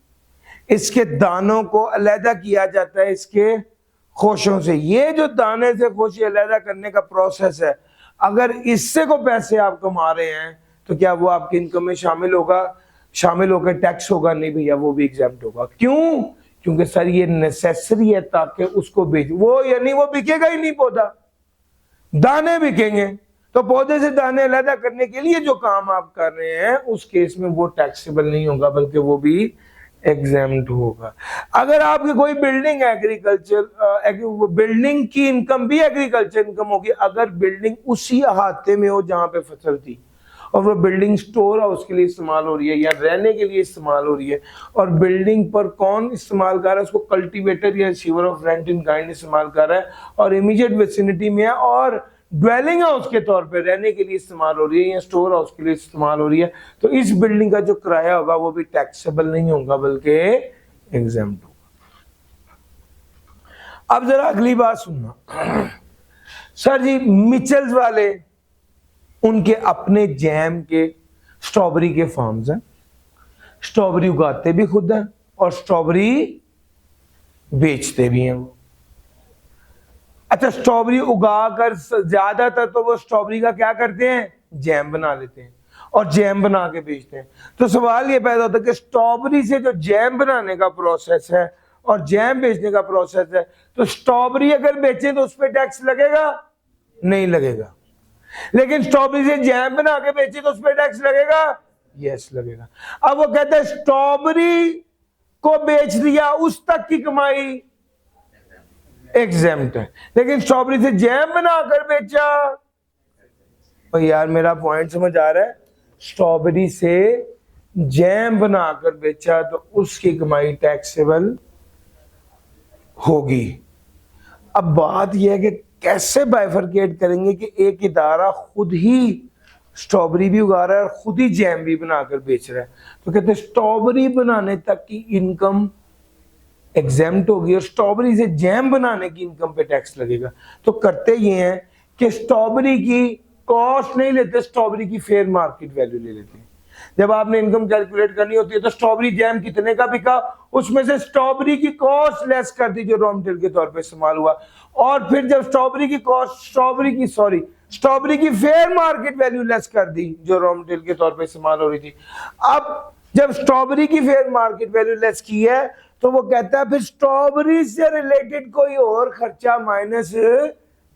इसके दानों को अलहदा किया जाता है इसके खोशों से। ये जो दाने से खोशी अलहदा करने का प्रोसेस है, अगर इससे को पैसे आप कमा रहे हैं तो क्या वो आपकी इनकम में शामिल होगा? शामिल होकर टैक्स होगा? नहीं भैया, वो भी एग्जेम्प्ट होगा। क्यों? क्योंकि सर ये नेसेसरी है ताकि उसको बेच, वो यानी वो बिकेगा ही नहीं पौधा, दाने बिकेंगे। तो पौधे से दाने अलहदा करने के लिए जो काम आप कर रहे हैं उस केस में वो टैक्सेबल नहीं होगा, बल्कि वो भी एग्जेम्प्ट होगा। अगर आपकी कोई बिल्डिंग है एग्रीकल्चर, बिल्डिंग की इनकम भी एग्रीकल्चर इनकम होगी अगर बिल्डिंग उसी अहाते में हो जहां पे फसल थी और वो बिल्डिंग स्टोर हाउस के लिए इस्तेमाल हो रही है या रहने के लिए इस्तेमाल हो रही है, और बिल्डिंग पर कौन इस्तेमाल कर रहा है? उसको कल्टीवेटर या receiver of rent in kind इस्तेमाल कर रहा है और इमीडिएट विसिनिटी में है और ड्वेलिंग हाउस के तौर पे रहने के लिए इस्तेमाल हो रही है या स्टोर हाउस के लिए इस्तेमाल हो रही है, तो इस बिल्डिंग का जो किराया होगा वो भी टैक्सेबल नहीं होगा बल्कि एग्जेम्प्ट होगा। अब जरा अगली बात सुनना। सर जी मिचेल्स वाले, उनके अपने जैम के स्ट्रॉबेरी के फार्म्स हैं, स्ट्रॉबेरी उगाते भी खुद हैं और स्ट्रॉबेरी बेचते भी हैं वो। अच्छा, स्ट्रॉबेरी उगाकर ज्यादातर तो वो स्ट्रॉबेरी का क्या करते हैं? जैम बना लेते हैं। और जैम बना के बेचते हैं। तो सवाल ये पैदा होता है कि स्ट्रॉबेरी से जो जैम बनाने का प्रोसेस है और जैम बेचने का प्रोसेस है, तो स्ट्रॉबेरी अगर बेचें तो उस पर टैक्स लगेगा? नहीं लगेगा। लेकिन स्ट्रॉबेरी से जैम बना के बेचे तो उस पर टैक्स लगेगा? यस लगेगा। अब वो कहते हैं स्ट्रॉबेरी को बेच दिया, उस तक की कमाई एग्जेम्प्ट है, लेकिन स्ट्रॉबेरी से जैम बनाकर बेचा, तो यार मेरा पॉइंट समझ आ रहा है? स्ट्रॉबेरी से जैम बनाकर बेचा तो उसकी कमाई टैक्सेबल होगी। अब बात यह है कि कैसे बाइफरकेट करेंगे कि एक इदारा खुद ही स्ट्रॉबेरी भी उगा रहा है और खुद ही जैम भी बनाकर बेच रहा है, तो कहते हैं स्ट्रॉबेरी बनाने तक की इनकम एग्जेम्प्ट होगी और स्ट्रॉबेरी से जैम बनाने की इनकम पे टैक्स लगेगा। तो करते ये हैं कि स्ट्रॉबेरी की कॉस्ट नहीं लेते, स्ट्रॉबेरी की फेयर मार्केट वैल्यू ले लेते हैं। जब आपने इनकम कैलकुलेट करनी होती है तो स्ट्रॉबेरी जैम कितने का बिका, उसमें से स्ट्रॉबेरी की कॉस्ट लेस कर दी जो रॉ मटेरियल के तौर पे इस्तेमाल हुआ, और फिर जब स्ट्रॉबेरी की कॉस्ट स्ट्रॉबेरी की फेयर मार्केट वैल्यू लेस कर दी जो रॉ मटेरियल के तौर पे इस्तेमाल हो रही थी। अब जब स्ट्रॉबेरी की फेयर मार्केट वैल्यू लेस की है तो वो कहता है फिर स्ट्रॉबेरी से रिलेटेड कोई और खर्चा माइनस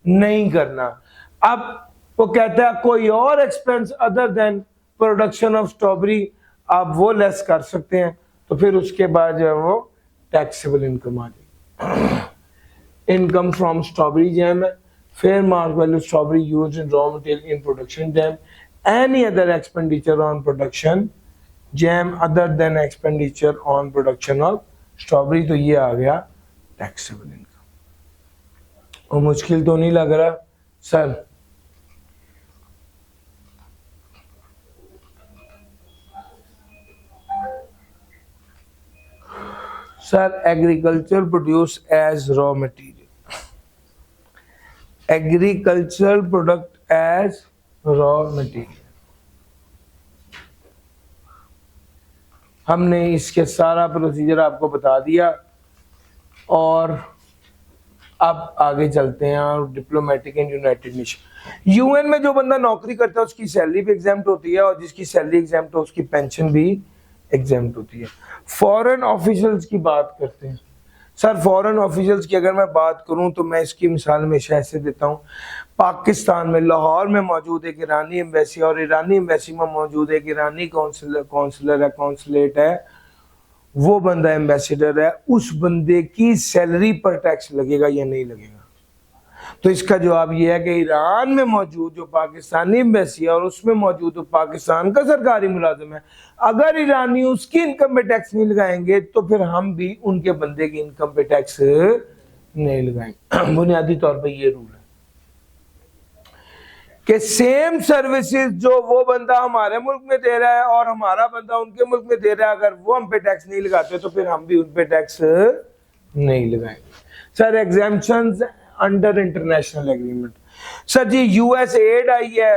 नहीं करना। अब वो कहता है कोई और expense other than production of strawberry आप वो लेस कर सकते हैं, तो फिर उसके बाद जो है वो टैक्सेबल इनकम आ जाएगी। इनकम फ्रॉम स्ट्रॉबेरी जैम है, fair market value strawberry used in raw material in production jam, any other expenditure on production jam other than expenditure on production of strawberry. तो ये आ गया टैक्सेबल इनकम। और मुश्किल तो नहीं लग रहा sir? Sir agriculture produce as raw material, agriculture product as raw material, हमने इसके सारा प्रोसीजर आपको बता दिया। और अब आगे चलते हैं और diplomatic and United nation. UN में जो बंदा नौकरी करता है उसकी सैलरी भी एग्जेम्प्ट होती है और जिसकी सैलरी एग्जेम्प्ट हो उसकी पेंशन भी एग्जेम्प्ट होती है। फॉरेन ऑफिशियल्स की बात करते हैं। सर फॉरेन ऑफिशियल्स की अगर मैं बात करूं तो मैं इसकी मिसाल हमेशा ऐसे देता हूं। पाकिस्तान में लाहौर में मौजूद एक ईरानी एम्बेसी और ईरानी एम्बेसी में मौजूद एक ईरानी कौंसलेट है, वो बंदा एम्बेसडर है, उस बंदे की सैलरी पर टैक्स लगेगा या नहीं लगेगा? तो इसका जवाब ये है कि ईरान में मौजूद जो पाकिस्तानी एम्बेसी है और उसमें मौजूद जो पाकिस्तान का सरकारी मुलाजिम है, अगर ईरानी उसकी इनकम पे टैक्स नहीं लगाएंगे तो फिर हम भी उनके बंदे की इनकम पे टैक्स नहीं लगाएंगे। बुनियादी तौर पे ये रूल है कि सेम सर्विसेज जो वो बंदा हमारे मुल्क में दे रहा है और हमारा बंदा उनके मुल्क में दे रहा है, अगर वो हम पे टैक्स नहीं लगाते तो फिर हम भी उन पे टैक्स नहीं लगाएंगे। Sir exemptions under international agreement. Sir ji US aid आई है,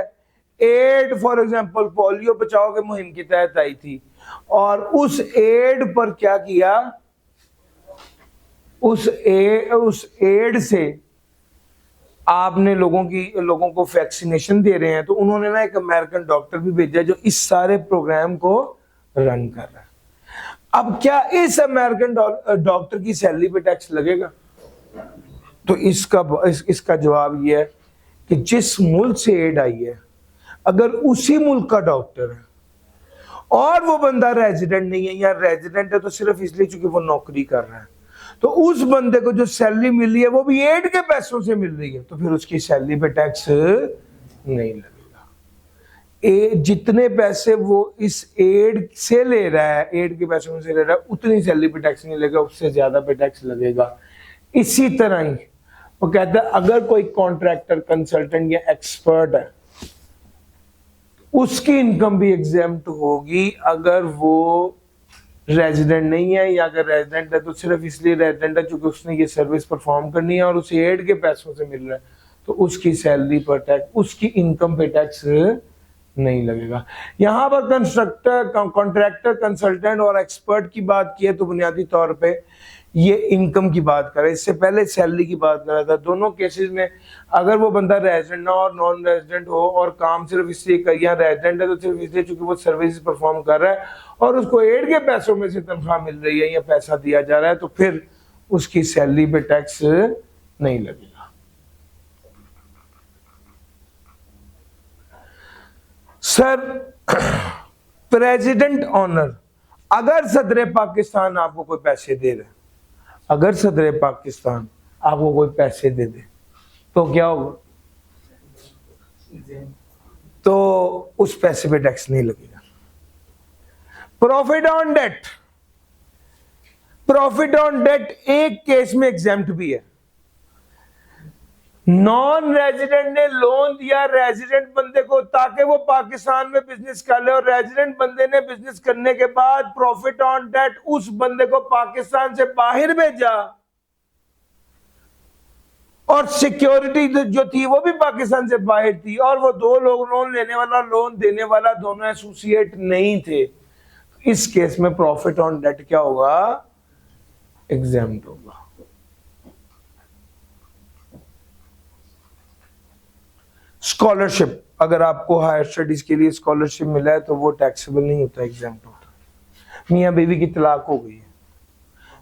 एड फॉर एग्जांपल पोलियो बचाओ के मुहिम के तहत आई थी और उस एड पर क्या किया, उस एड से आपने लोगों को वैक्सीनेशन दे रहे हैं, तो उन्होंने ना एक अमेरिकन डॉक्टर भी भेजा जो इस सारे प्रोग्राम को रन कर रहा है। अब क्या इस अमेरिकन डॉक्टर की सैलरी पे टैक्स लगेगा? तो इसका जवाब यह है कि जिस मुल्क से एड आई है, अगर उसी मुल्क का डॉक्टर है और वो बंदा रेजिडेंट नहीं है या रेजिडेंट है तो सिर्फ इसलिए क्योंकि वो नौकरी कर रहा है, तो उस बंदे को जो सैलरी मिल रही है वो भी एड के पैसों से मिल रही है, तो फिर उसकी सैलरी पे टैक्स नहीं लगेगा। जितने पैसे वो इस एड से ले रहा है, एड के पैसों से ले रहा है, उतनी सैलरी पे टैक्स नहीं लगेगा, उससे ज्यादा पे टैक्स लगेगा। इसी तरह ही वो कहता है अगर कोई कॉन्ट्रैक्टर, कंसल्टेंट या एक्सपर्ट है, उसकी इनकम भी एग्जेम्प्ट होगी अगर वो रेजिडेंट नहीं है, या अगर रेजिडेंट है तो सिर्फ इसलिए रेजिडेंट है क्योंकि उसने ये सर्विस परफॉर्म करनी है और उसे एड के पैसों से मिल रहा है, तो उसकी सैलरी पर टैक्स, उसकी इनकम पे टैक्स नहीं लगेगा। यहां पर कॉन्ट्रैक्टर, कंसल्टेंट और एक्सपर्ट की बात की है तो बुनियादी तौर पे ये इनकम की बात कर रहा है, इससे पहले सैलरी की बात कर रहा था। दोनों केसेस में अगर वो बंदा रेजिडेंट ना और नॉन रेजिडेंट हो और काम सिर्फ इसलिए या रेजिडेंट है तो सिर्फ इसलिए चूंकि वो सर्विस परफॉर्म कर रहा है और उसको एड के पैसों में से तनख्वाह मिल रही है या पैसा दिया जा रहा है, तो फिर उसकी सैलरी पे टैक्स नहीं लगेगा। सर प्रेसिडेंट ऑनर, अगर सदर पाकिस्तान आपको कोई पैसे दे रहे, अगर सदर पाकिस्तान आपको कोई पैसे दे दे तो क्या होगा? तो उस पैसे पे टैक्स नहीं लगेगा। Profit on debt, profit on debt एक केस में एग्जेम्प्ट भी है। नॉन रेजिडेंट ने लोन दिया रेजिडेंट बंदे को ताकि वो पाकिस्तान में बिजनेस कर ले, और रेजिडेंट बंदे ने बिजनेस करने के बाद प्रॉफिट ऑन डेट उस बंदे को पाकिस्तान से बाहर भेजा, और सिक्योरिटी जो थी वो भी पाकिस्तान से बाहर थी, और वो दो लोग लोन लेने वाला लोन देने वाला दोनों एसोसिएट नहीं थे। इस केस में प्रॉफिट ऑन डेट क्या होगा? एग्जेम्प्ट होगा। स्कॉलरशिप, अगर आपको हायर स्टडीज के लिए स्कॉलरशिप मिला है तो वो टैक्सेबल नहीं होता, एग्जेम्प्ट होता। मियाँ बीवी की तलाक हो गई है,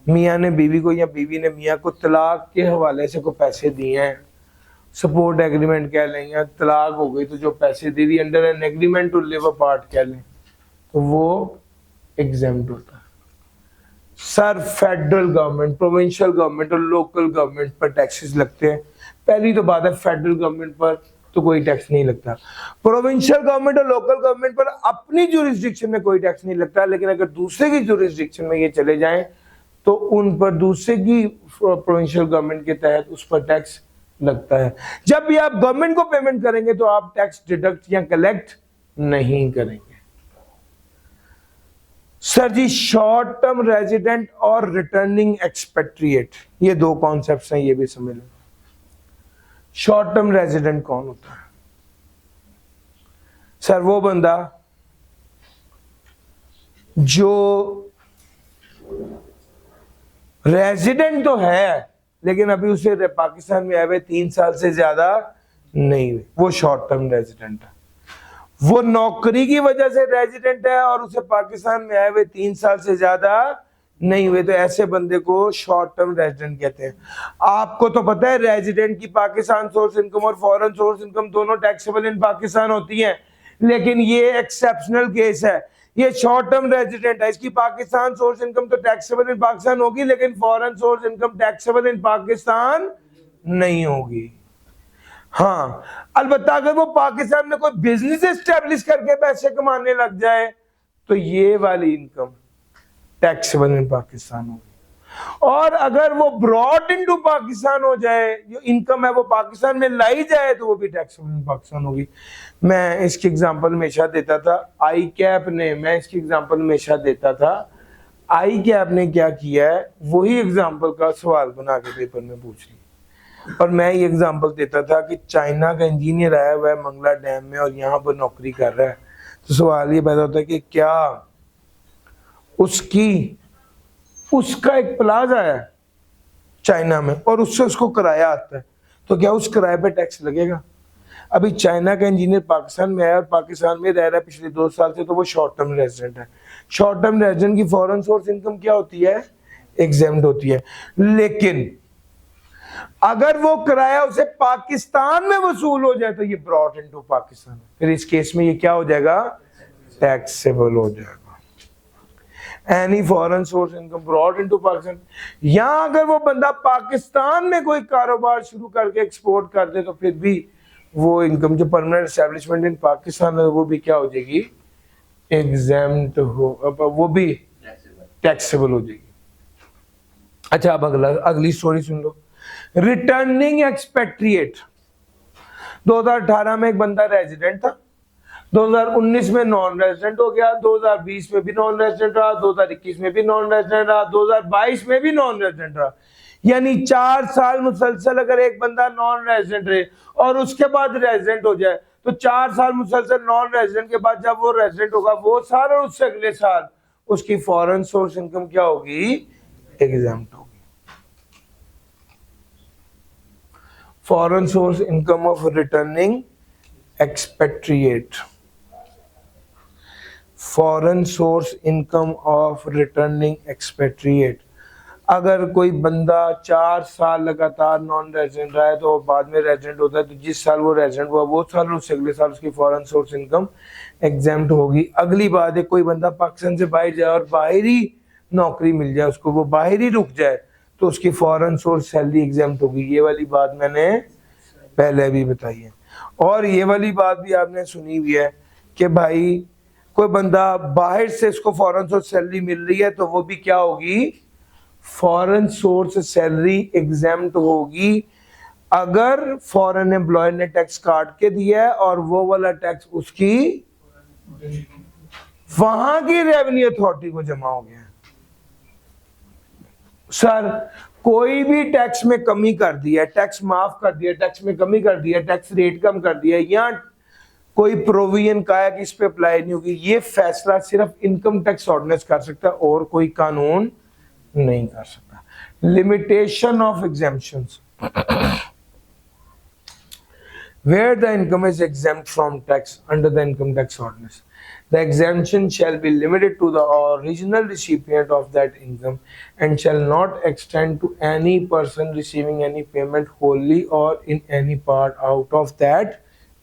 मियाँ ने बीवी को या बीवी ने मियाँ को तलाक के हवाले से कोई पैसे दिए हैं, सपोर्ट एग्रीमेंट कह लें, या तलाक हो गई तो जो पैसे दे दी under an agreement to live apart कह लें, तो वो एग्जेम्प्ट होता है। Sir federal government, provincial government और लोकल गवर्नमेंट पर टैक्सेस लगते हैं। पहली तो बात है फेडरल गवर्नमेंट पर तो कोई टैक्स नहीं लगता, प्रोविंशियल गवर्नमेंट और लोकल गवर्नमेंट पर अपनी जुरिस्डिक्शन में कोई टैक्स नहीं लगता, लेकिन अगर दूसरे की जुरिस्डिक्शन में ये चले जाएं तो उन पर दूसरे की प्रोविंशियल गवर्नमेंट के तहत उस पर टैक्स लगता है। जब भी आप गवर्नमेंट को पेमेंट करेंगे तो आप टैक्स डिडक्ट या कलेक्ट नहीं करेंगे। सर जी शॉर्ट टर्म रेजिडेंट और रिटर्निंग एक्सपेट्रिएट, ये दो कॉन्सेप्ट्स हैं, ये भी समझ लो। शॉर्ट टर्म रेजिडेंट कौन होता है? सर वो बंदा जो रेजिडेंट तो है लेकिन अभी उसे पाकिस्तान में आए हुए 3 साल से ज्यादा नहीं हुए, वो शॉर्ट टर्म रेजिडेंट है। वो नौकरी की वजह से रेजिडेंट है और उसे पाकिस्तान में आए हुए 3 साल से ज्यादा नहीं हुए, तो ऐसे बंदे को शॉर्ट टर्म रेजिडेंट कहते हैं। आपको तो पता है रेजिडेंट की पाकिस्तान सोर्स इनकम और फॉरेन सोर्स इनकम दोनों टैक्सेबल इन पाकिस्तान होती हैं, लेकिन ये एक्सेप्शनल केस है। ये शॉर्ट टर्म रेजिडेंट है, इसकी पाकिस्तान सोर्स इनकम तो टैक्सेबल इन पाकिस्तान होगी लेकिन foreign source income taxable in Pakistan नहीं होगी। हाँ, अलबत्ता अगर वो पाकिस्तान में कोई बिजनेस एस्टेब्लिश करके पैसे कमाने लग जाए तो ये वाली इनकम टैक्सेबल इन पाकिस्तान होगी, और अगर वो ब्रॉड इनटू पाकिस्तान हो जाए, जो इनकम है वो पाकिस्तान में लाई जाए तो वो भी टैक्सेबल इन पाकिस्तान होगी। मैं इसकी एग्जांपल हमेशा देता था आई कैप ने, मैं इसकी एग्जांपल हमेशा देता था आई कैप ने क्या किया है वही एग्जांपल का सवाल बना के पेपर में पूछ रही, और मैं ये एग्जांपल देता था कि चाइना का इंजीनियर आया हुआ है मंगला डैम में और यहाँ पर नौकरी कर रहा है, तो सवाल ये पैदा होता है कि क्या उसका एक प्लाजा है चाइना में और उससे उसको किराया आता है, तो क्या उस किराए पे टैक्स लगेगा? अभी चाइना का इंजीनियर पाकिस्तान में आया और पाकिस्तान में रह रहा है पिछले 2 साल से, तो वो शॉर्ट टर्म रेजिडेंट है। शॉर्ट टर्म रेजिडेंट की फॉरेन सोर्स इनकम क्या होती है? एग्जेम्प्ट होती है। लेकिन अगर वो किराया उसे पाकिस्तान में वसूल हो जाए तो ये ब्रॉट इनटू पाकिस्तान, फिर इस केस में ये क्या हो जाएगा? टैक्सेबल हो जाएगा। Any foreign source income brought into Pakistan, या अगर वो बंदा पाकिस्तान में कोई कारोबार शुरू करके एक्सपोर्ट कर दे तो फिर भी वो इनकम जो परमानेंट एस्टेब्लिशमेंट इन पाकिस्तान है वो भी क्या हो जाएगी? एग्जेम्प्ट हो, वो भी टैक्सेबल हो जाएगी। अच्छा, अब अगली स्टोरी सुन लो। रिटर्निंग एक्सपेट्रिएट, 2018 में एक बंदा रेजिडेंट था, 2019 में नॉन रेजिडेंट हो गया, 2020 में भी नॉन रेजिडेंट रहा, 2021 में भी नॉन रेजिडेंट रहा, 2022 में भी नॉन रेजिडेंट रहा। यानी 4 साल मुसलसल अगर एक बंदा नॉन रेजिडेंट रहे और उसके बाद रेजिडेंट हो जाए तो 4 साल मुसलसल नॉन रेजिडेंट के बाद जब वो रेजिडेंट होगा वो साल और उससे अगले साल उसकी फॉरेन सोर्स इनकम क्या होगी? एग्जेम्प्ट होगी। Foreign source income of returning expatriate, foreign source income of returning expatriate. अगर कोई बंदा 4 साल लगातार नॉन रेजिडेंट रहा है तो बाद में रेजिडेंट होता है, तो जिस साल वो रेजिडेंट हुआ वो साल उससे अगले साल उसकी फॉरेन सोर्स इनकम एग्जेम्प्ट होगी। अगली बात है, कोई बंदा पाकिस्तान से बाहर जाए और बाहरी नौकरी मिल जाए उसको, वो बाहर ही रुक जाए, तो उसकी फॉरेन सोर्स सैलरी एग्जेम्प्ट होगी। ये वाली बात मैंने पहले भी बताई है। और ये वाली बात भी आपने सुनी हुई है कि भाई कोई बंदा बाहर से इसको फॉरेन सोर्स सैलरी मिल रही है तो वो भी क्या होगी, फॉरेन सोर्स सैलरी एग्जेम्प्ट होगी अगर फॉरेन एम्प्लॉयर ने टैक्स काट के दिया है और वो वाला टैक्स उसकी वहां की रेवेन्यू अथॉरिटी को जमा हो गया। सर कोई भी टैक्स में कमी कर दिया, टैक्स माफ कर दिया, टैक्स में कमी कर दिया, टैक्स रेट कम कर दिया, या कोई प्रोविजन का है कि इस पे अप्लाई नहीं होगी, ये फैसला सिर्फ इनकम टैक्स ऑर्डिनेंस कर सकता है और कोई कानून नहीं कर सकता। Limitation of exemptions, where the income is exempt from tax under the income tax ordinance, the exemption shall be limited to the original recipient of that income and shall not extend to any person receiving any payment wholly or in any part out of that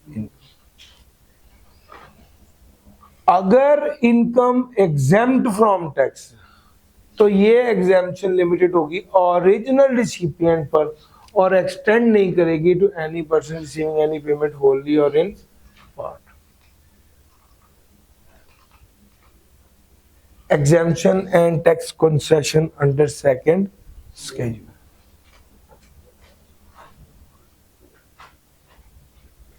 income. अगर इनकम एग्जेम्प्ट फ्रॉम टैक्स तो ये एग्जेम्पशन लिमिटेड होगी ओरिजिनल रिसिपिएंट पर और एक्सटेंड नहीं करेगी to any person receiving any payment wholly और in part. Exemption and tax concession under second schedule.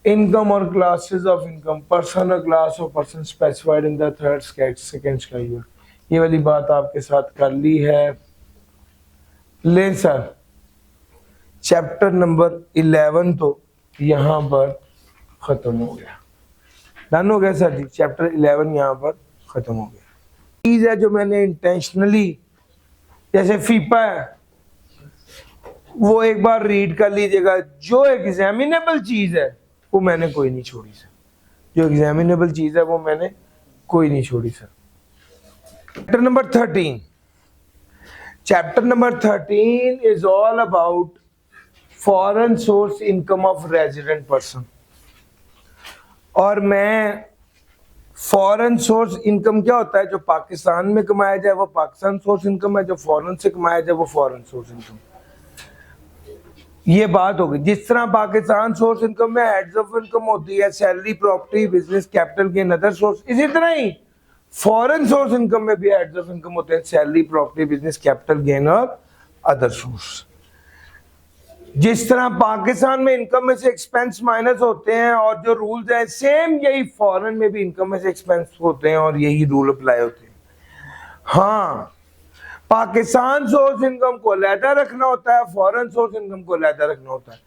Income और क्लासेस ऑफ इनकम, पर्सन और class of person specified in the third second schedule. ये वाली बात आपके साथ कर ली है। ले सर चैप्टर नंबर 11 तो यहां पर खत्म हो गया, डन हो गया सर जी। चैप्टर 11 यहां पर खत्म हो गया। चीज है जो मैंने इंटेंशनली, जैसे फीपा है वो एक बार रीड कर लीजिएगा, जो एग्जामिनेबल चीज है वो मैंने कोई नहीं छोड़ी सर, जो एग्जामिनेबल चीज है वो मैंने कोई नहीं छोड़ी sir. Chapter number 13, chapter number 13 is all about foreign source income of resident person. और मैं फॉरेन सोर्स इनकम क्या होता है, जो पाकिस्तान में कमाया जाए वो पाकिस्तान सोर्स इनकम है, जो फॉरेन से कमाया जाए वो फॉरेन सोर्स इनकम। ये बात होगी। जिस तरह पाकिस्तान सोर्स इनकम में हेड्स ऑफ इनकम होती है, salary, property, business, capital gain, other source, इसी तरह ही फॉरेन सोर्स इनकम में भी हेड्स ऑफ इनकम होते हैं, salary, property, business, capital gain और अदर सोर्स। जिस तरह पाकिस्तान में इनकम में से एक्सपेंस माइनस होते हैं और जो रूल्स हैं, सेम यही फॉरेन में भी इनकम में से एक्सपेंस होते हैं और यही रूल अप्लाई होते हैं। हाँ, पाकिस्तान सोर्स इनकम को अलहदा रखना होता है, फॉरेन सोर्स इनकम को अलहदा रखना होता है।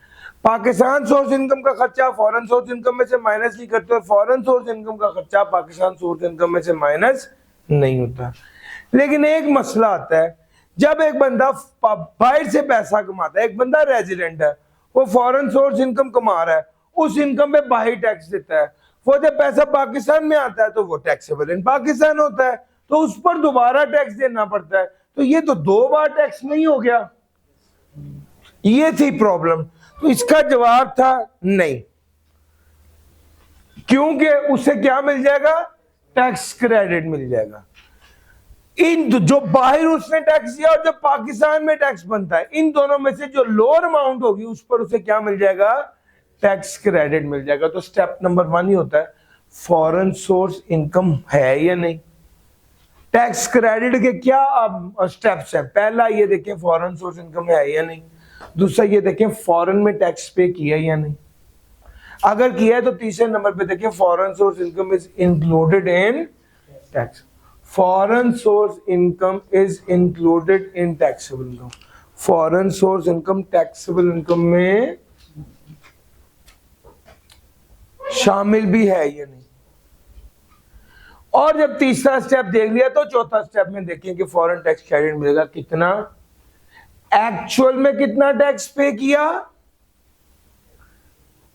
पाकिस्तान सोर्स इनकम का खर्चा फॉरेन सोर्स इनकम में से माइनस नहीं करते और फॉरेन सोर्स इनकम का खर्चा पाकिस्तान सोर्स इनकम में से माइनस नहीं होता। लेकिन एक मसला आता है, जब एक बंदा बाहर से पैसा कमाता है, एक बंदा रेजिडेंट है, वो फॉरेन सोर्स इनकम कमा रहा है, उस इनकम पे बाहर टैक्स देता है, वो जब पैसा पाकिस्तान में आता है तो वो टैक्सेबल इन पाकिस्तान होता है, तो उस पर दोबारा टैक्स देना पड़ता है। तो ये तो 2 बार टैक्स नहीं हो गया, ये थी प्रॉब्लम। तो इसका जवाब था नहीं, क्योंकि उससे क्या मिल जाएगा, टैक्स क्रेडिट मिल जाएगा। इन जो बाहर उसने टैक्स दिया और जो पाकिस्तान में टैक्स बनता है, इन दोनों में से जो लोअर अमाउंट होगी उस पर उसे क्या मिल जाएगा, टैक्स क्रेडिट मिल जाएगा। तो स्टेप नंबर 1 ही होता है फॉरेन सोर्स इनकम है या नहीं। टैक्स क्रेडिट के क्या अब स्टेप्स हैं, पहला ये देखें फॉरेन सोर्स इनकम है या नहीं, दूसरा ये देखें फॉरेन में टैक्स पे किया या नहीं, अगर किया है तो तीसरे नंबर पे देखें foreign source income is included in tax. Foreign source income is included in taxable income, foreign source income taxable income में शामिल भी है या नहीं। और जब तीसरा स्टेप देख लिया तो चौथा स्टेप में देखें कि फॉरेन टैक्स क्रेडिट मिलेगा कितना, एक्चुअल में कितना टैक्स पे किया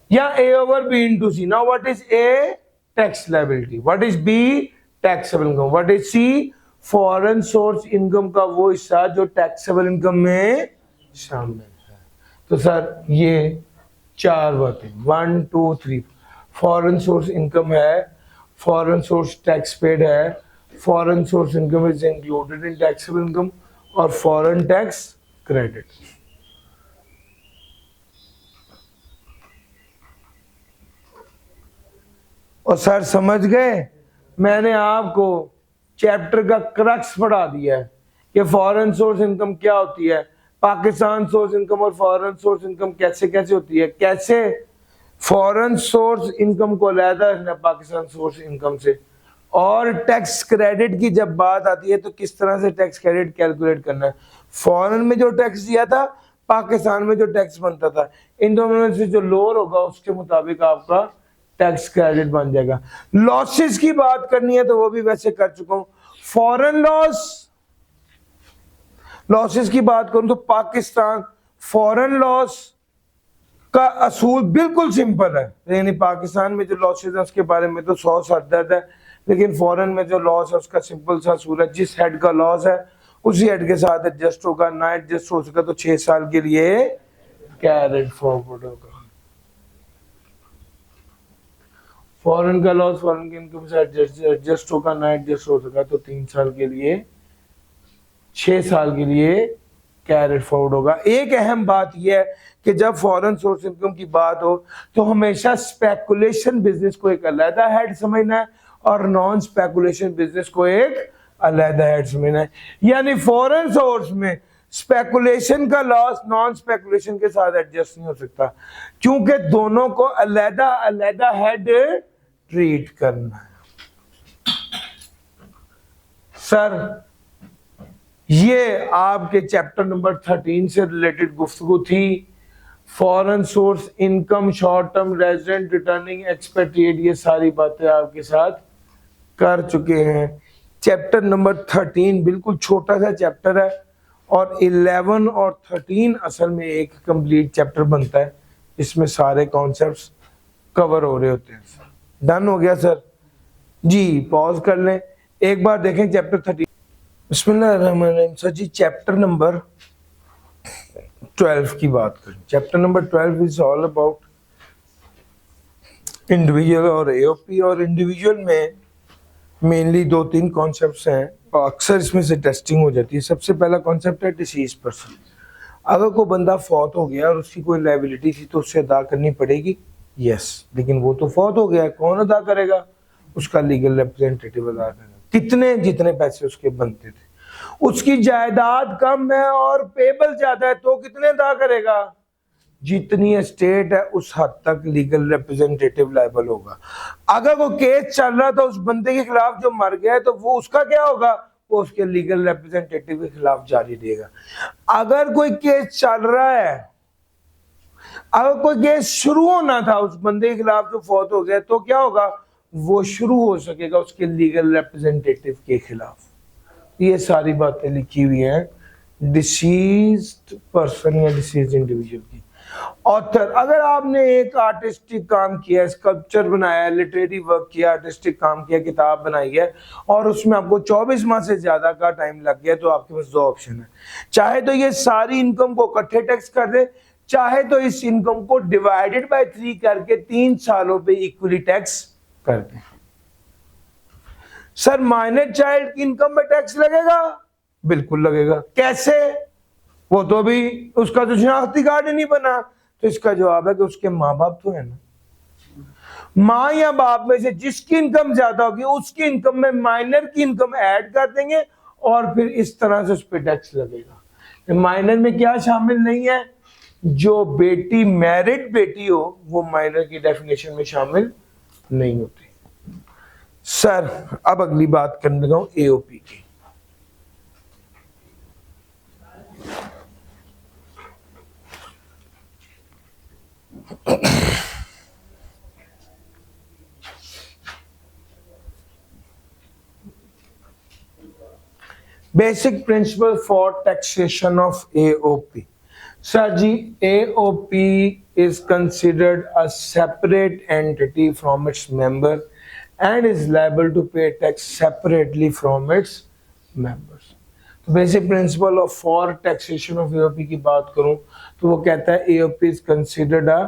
या A over B into C. Now what is A? Tax liability. What is B? Taxable income. What is C? Foreign source income का वो हिस्सा जो टैक्सेबल इनकम में शामिल है। तो सर ये चार बातें 1 2 3 फॉरेन सोर्स इनकम है, फॉरेन सोर्स टैक्स पेड है, foreign source income is included in taxable income और फॉरेन टैक्स क्रेडिट। और सर समझ गए, मैंने आपको चैप्टर का क्रक्स पढ़ा दिया है कि फॉरेन सोर्स इनकम क्या होती है, पाकिस्तान सोर्स इनकम और फॉरेन सोर्स इनकम कैसे कैसे होती है, कैसे फॉरेन सोर्स इनकम को अलहदा रखना पाकिस्तान सोर्स इनकम से, और टैक्स क्रेडिट की जब बात आती है तो किस तरह से टैक्स क्रेडिट कैलकुलेट करना है। फॉरेन में जो टैक्स दिया था, पाकिस्तान में जो टैक्स बनता था, इन दोनों में से जो लोअर होगा उसके मुताबिक आपका टैक्स क्रेडिट बन जाएगा। लॉसेस की बात करनी है तो वो भी वैसे कर चुका हूं। फॉरेन लॉसेस की बात करूं तो पाकिस्तान फॉरेन लॉस का असूल बिल्कुल सिंपल है, यानी पाकिस्तान में जो लॉसेस है उसके बारे में तो 100 सरदर्द है, लेकिन फॉरेन में जो लॉस है उसका सिंपल सा असूल है, जिस हेड का लॉस है उसी हेड के साथ एडजस्ट होगा, ना एडजस्ट हो सका तो 6 साल के लिए कैरेट फॉरवर्ड होगा। फॉरेन का लॉस फॉरेन की इनकम से एडजस्ट होगा, ना एडजस्ट हो सका तो 3 साल के लिए 6 साल के लिए कैरेट फॉरवर्ड होगा। एक अहम बात यह है कि जब फॉरेन सोर्स इनकम की बात हो तो हमेशा स्पेकुलेशन बिजनेस को एक अलहदा हेड समझना है और नॉन स्पेकुलेशन बिजनेस को एक अलहदा हेड समझना है। यानी फॉरेन सोर्स में स्पेकुलेशन का लॉस नॉन स्पेकुलेशन के साथ एडजस्ट नहीं हो सकता, क्योंकि दोनों को अलहदा अलहदा हेड ट्रीट करना है। सर ये आपके चैप्टर नंबर 13 से रिलेटेड गुफ्तगू थी। Foreign source income, short term resident, returning expatriate, ये सारी बातें आपके साथ कर चुके हैं। चैप्टर नंबर 13 बिल्कुल छोटा सा चैप्टर है और 11 और 13 असल में एक कंप्लीट चैप्टर बनता है, इसमें सारे कॉन्सेप्ट्स कवर हो रहे होते हैं। डन हो गया सर जी, पॉज कर लें, एक बार देखें चैप्टर 13। बिस्मिल्लाहिर्रहमानिर्रहीम। सर जी चैप्टर नंबर 12 की बात करें। Chapter number 12 is all about individual और एओपी, और इंडिविजुअल में मेनली 2-3 कॉन्सेप्ट्स हैं और अक्सर इसमें से टेस्टिंग हो जाती है। सबसे पहला कॉन्सेप्ट है डिसीज पर्सन। अगर कोई बंदा फौत हो गया और उसकी कोई लायबिलिटी थी तो उससे अदा करनी पड़ेगी, यस, लेकिन वो तो फौत हो गया, कौन अदा करेगा? उसका लीगल रिप्रेजेंटेटिव अदा करेगा। कितने जितने पैसे उसके बनते थे। उसकी जायदाद कम है और पेबल ज्यादा है तो कितने अदा करेगा? जितनी एस्टेट है उस हद तक लीगल रिप्रेजेंटेटिव लायबल होगा। अगर वो केस चल रहा था उस बंदे के खिलाफ जो मर गया है तो वो उसका क्या होगा? वो उसके लीगल रिप्रेजेंटेटिव के खिलाफ जारी देगा। अगर कोई केस चल रहा है, अगर कोई केस शुरू होना था उस बंदे के खिलाफ जो फौत हो गया तो क्या होगा? वो शुरू हो सकेगा उसके लीगल रिप्रेजेंटेटिव के खिलाफ। ये सारी बातें लिखी हुई हैं डिसीज्ड पर्सन या डिसीज्ड इंडिविजुअल की। ऑथर, अगर आपने एक आर्टिस्टिक काम किया, स्कल्पचर बनाया, लिटरेरी वर्क किया, आर्टिस्टिक काम किया, किताब बनाई है और उसमें आपको 24 माह से ज्यादा का टाइम लग गया तो आपके पास 2 ऑप्शन है। चाहे तो ये सारी इनकम को इकट्ठे टैक्स कर दे, चाहे तो इस इनकम को डिवाइडेड बाय 3 करके 3 सालों पे इक्वली टैक्स कर दे। सर माइनर चाइल्ड की इनकम में टैक्स लगेगा? बिल्कुल लगेगा। कैसे? वो तो भी उसका तो शनाख्ती कार्ड ही नहीं बना। तो इसका जवाब है कि उसके माँ बाप तो है ना, माँ या बाप में से जिसकी इनकम ज्यादा होगी उसकी इनकम में माइनर की इनकम ऐड कर देंगे और फिर इस तरह से उस पर टैक्स लगेगा। माइनर में क्या शामिल नहीं है? जो बेटी मैरिड बेटी हो वो माइनर की डेफिनेशन में शामिल नहीं होती। सर अब अगली बात करने लगा हूं एओपी की। Basic principle for taxation of AOP. Sir ji AOP is considered a separate entity from its member and is liable to pay tax separately from its members. तो basic principle of for taxation of AOP की बात करूं तो वो कहता है AOP is considered a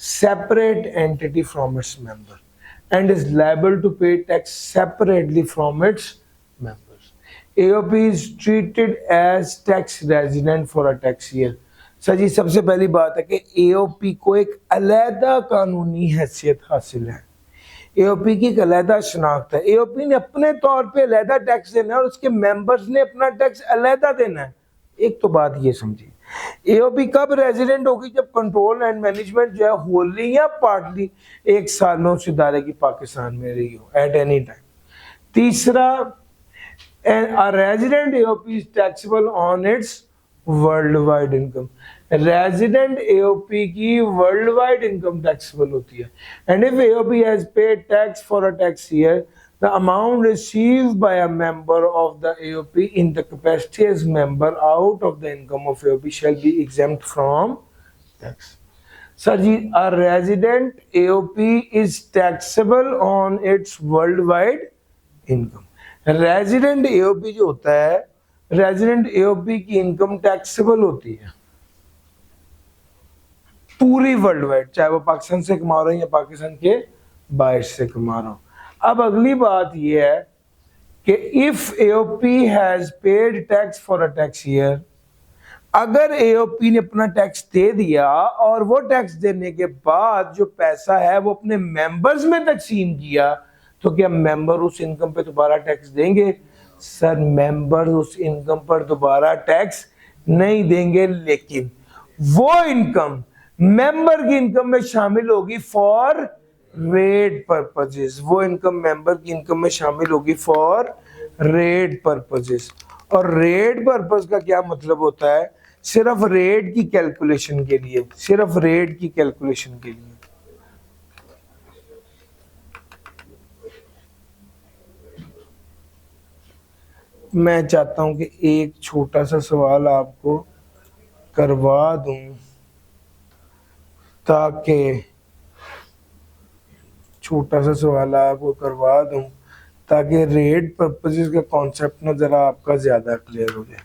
separate entity from its member and is liable to pay tax separately from its members. AOP is treated as tax resident for a tax year. Sir ji सबसे पहली बात है कि एओपी को एक अलहदा कानूनी हैसियत हासिल है. एओपी की एक अलहदा शनाख्त है. एओपी ने अपने तौर पे अलहदा टैक्स देना है और उसके मेंबर्स ने अपना टैक्स अलहदा देना है. एक तो बात ये समझिए, एओपी कब रेजिडेंट होगी? जब कंट्रोल एंड मैनेजमेंट जो है होली या पार्टली 1 साल में उस इदारे की पाकिस्तान में रही हो एट एनी टाइम. तीसरा, a resident AOP is taxable on its worldwide income. Resident AOP की वर्ल्ड वाइड इनकम टैक्सेबल होती है. And if AOP has paid tax for a tax year, the amount received by a member of the AOP in the capacity as member out of the income of AOP shall be exempt from tax. Sir ji, a resident AOP is taxable on its worldwide income. Resident AOP जो होता है, रेजिडेंट एओपी की इनकम टैक्सेबल होती है पूरी वर्ल्ड वाइड, चाहे वो पाकिस्तान से कमा रहे हो या पाकिस्तान के बाहर से कमा रहा हो. अब अगली बात यह है कि if AOP has paid tax for a tax year, अगर एओपी ने अपना टैक्स दे दिया और वो टैक्स देने के बाद जो पैसा है वो अपने मेंबर्स में तकसीम किया, तो क्या मेंबर उस इनकम पे दोबारा टैक्स देंगे? सर, मेंबर उस इनकम पर दोबारा टैक्स नहीं देंगे, लेकिन वो इनकम मेंबर की इनकम में शामिल होगी फॉर रेट पर्पजेस. वो इनकम मेंबर की इनकम में शामिल होगी फॉर रेट पर्पजेस. और रेट पर्पज का क्या मतलब होता है? सिर्फ रेट की कैलकुलेशन के लिए, सिर्फ रेट की कैलकुलेशन के लिए. मैं चाहता हूं कि एक छोटा सा सवाल आपको करवा दूं ताकि रेट पर्पसेस का कॉन्सेप्ट ना जरा आपका ज्यादा क्लियर हो जाए.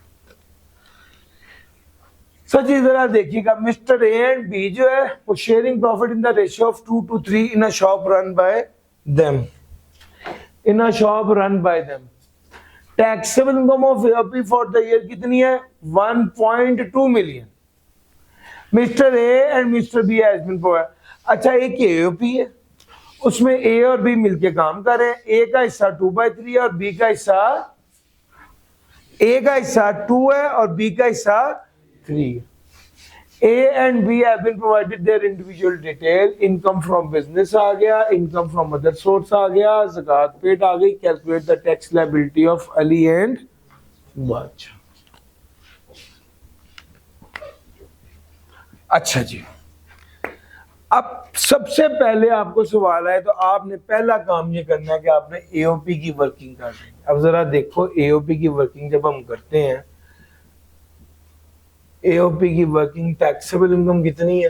सर जी जरा देखिएगा, मिस्टर ए एंड बी जो है वो sharing profit in the ratio of 2:3 in a shop run by them. Taxable income of AOP for the year कितनी है? 1.2 million. Mister A and mister B has been provide. अच्छा, एक एओपी है, उसमें ए और बी मिलके काम कर रहे हैं. ए का हिस्सा 2/3 और बी का हिस्सा, ए का हिस्सा 2 है और बी का हिस्सा 3. A and B have been provided their individual detail. Income from business आ गया, income from other source आ गया, ज़कात पेड आ गई. Calculate the tax liability of Ali and Bacha. अच्छा जी, अब सबसे पहले आपको सवाल है तो आपने पहला काम ये करना है कि आपने एओपी की वर्किंग करनी है. अब जरा देखो, एओपी की वर्किंग जब हम करते हैं, एओपी की वर्किंग टैक्सेबल इनकम कितनी है?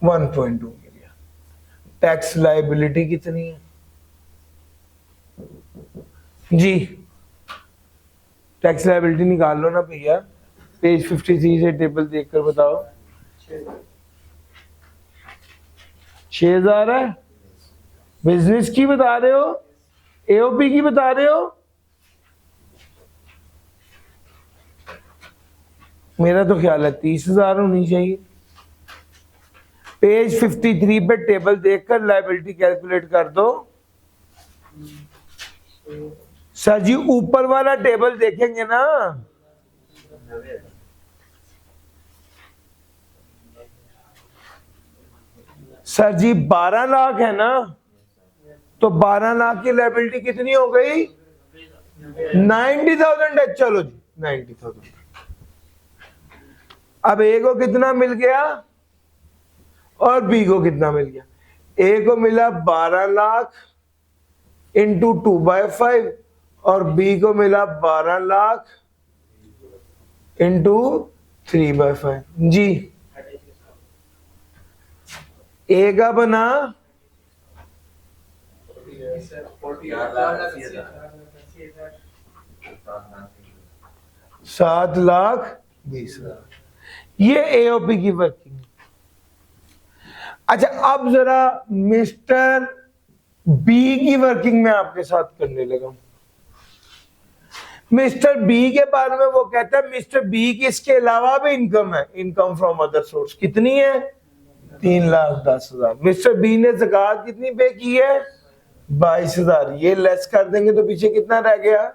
1.2 मिलियन. टैक्स लायबिलिटी कितनी है जी? टैक्स लायबिलिटी निकाल लो ना भैया, पेज 53 से टेबल देखकर बताओ. 6,000 है. बिजनेस की बता रहे हो, एओपी की बता रहे हो? मेरा तो ख्याल है 30,000 होनी चाहिए. पेज 53 पे टेबल देखकर लायबिलिटी कैलकुलेट कर दो. सर जी ऊपर वाला टेबल देखेंगे ना? सर जी 12 लाख है ना, तो 12 लाख की लायबिलिटी कितनी हो गई? 90,000 है. चलो जी 90,000. अब ए को कितना मिल गया और बी को कितना मिल गया? ए को मिला 12 लाख इंटू 2/5 और बी को मिला 12 लाख इंटू 3/5 जी। ए का बना 7,20,000, ये एओपी की वर्किंग। अच्छा अब जरा मिस्टर बी की वर्किंग में आपके साथ करने लगा। मिस्टर बी के बारे में वो कहता है मिस्टर बी की इसके अलावा भी इनकम है, इनकम फ्रॉम अदर सोर्स। कितनी है? 3,10,000। मिस्टर बी ने ज़कात कितनी पे की है? 22,000। ये लेस कर देंगे तो पीछे कितना रह गया?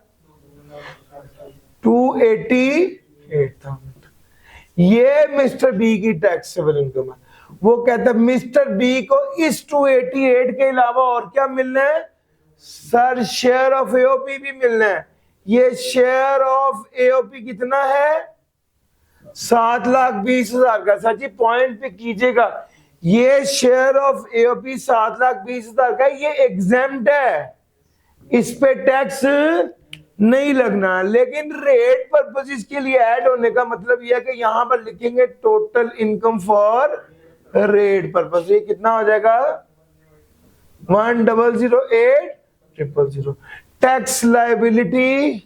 288,000। ये मिस्टर बी की टैक्सेबल इनकम है। वो कहता है मिस्टर बी को इस 288 के अलावा और क्या मिलना है? सर शेयर ऑफ एओपी भी मिलना है। ये शेयर ऑफ एओपी कितना है? 7,20,000 का। सर जी पॉइंट पे कीजिएगा, ये शेयर ऑफ एओपी 7,20,000 का, ये एग्जेम्प्ट है, इस पे टैक्स नहीं लगना। लेकिन रेट पर्पसेस के लिए ऐड होने का मतलब यह है कि यहां पर लिखेंगे total income for rate purpose. ये कितना हो जाएगा? 1,008,000 tax liability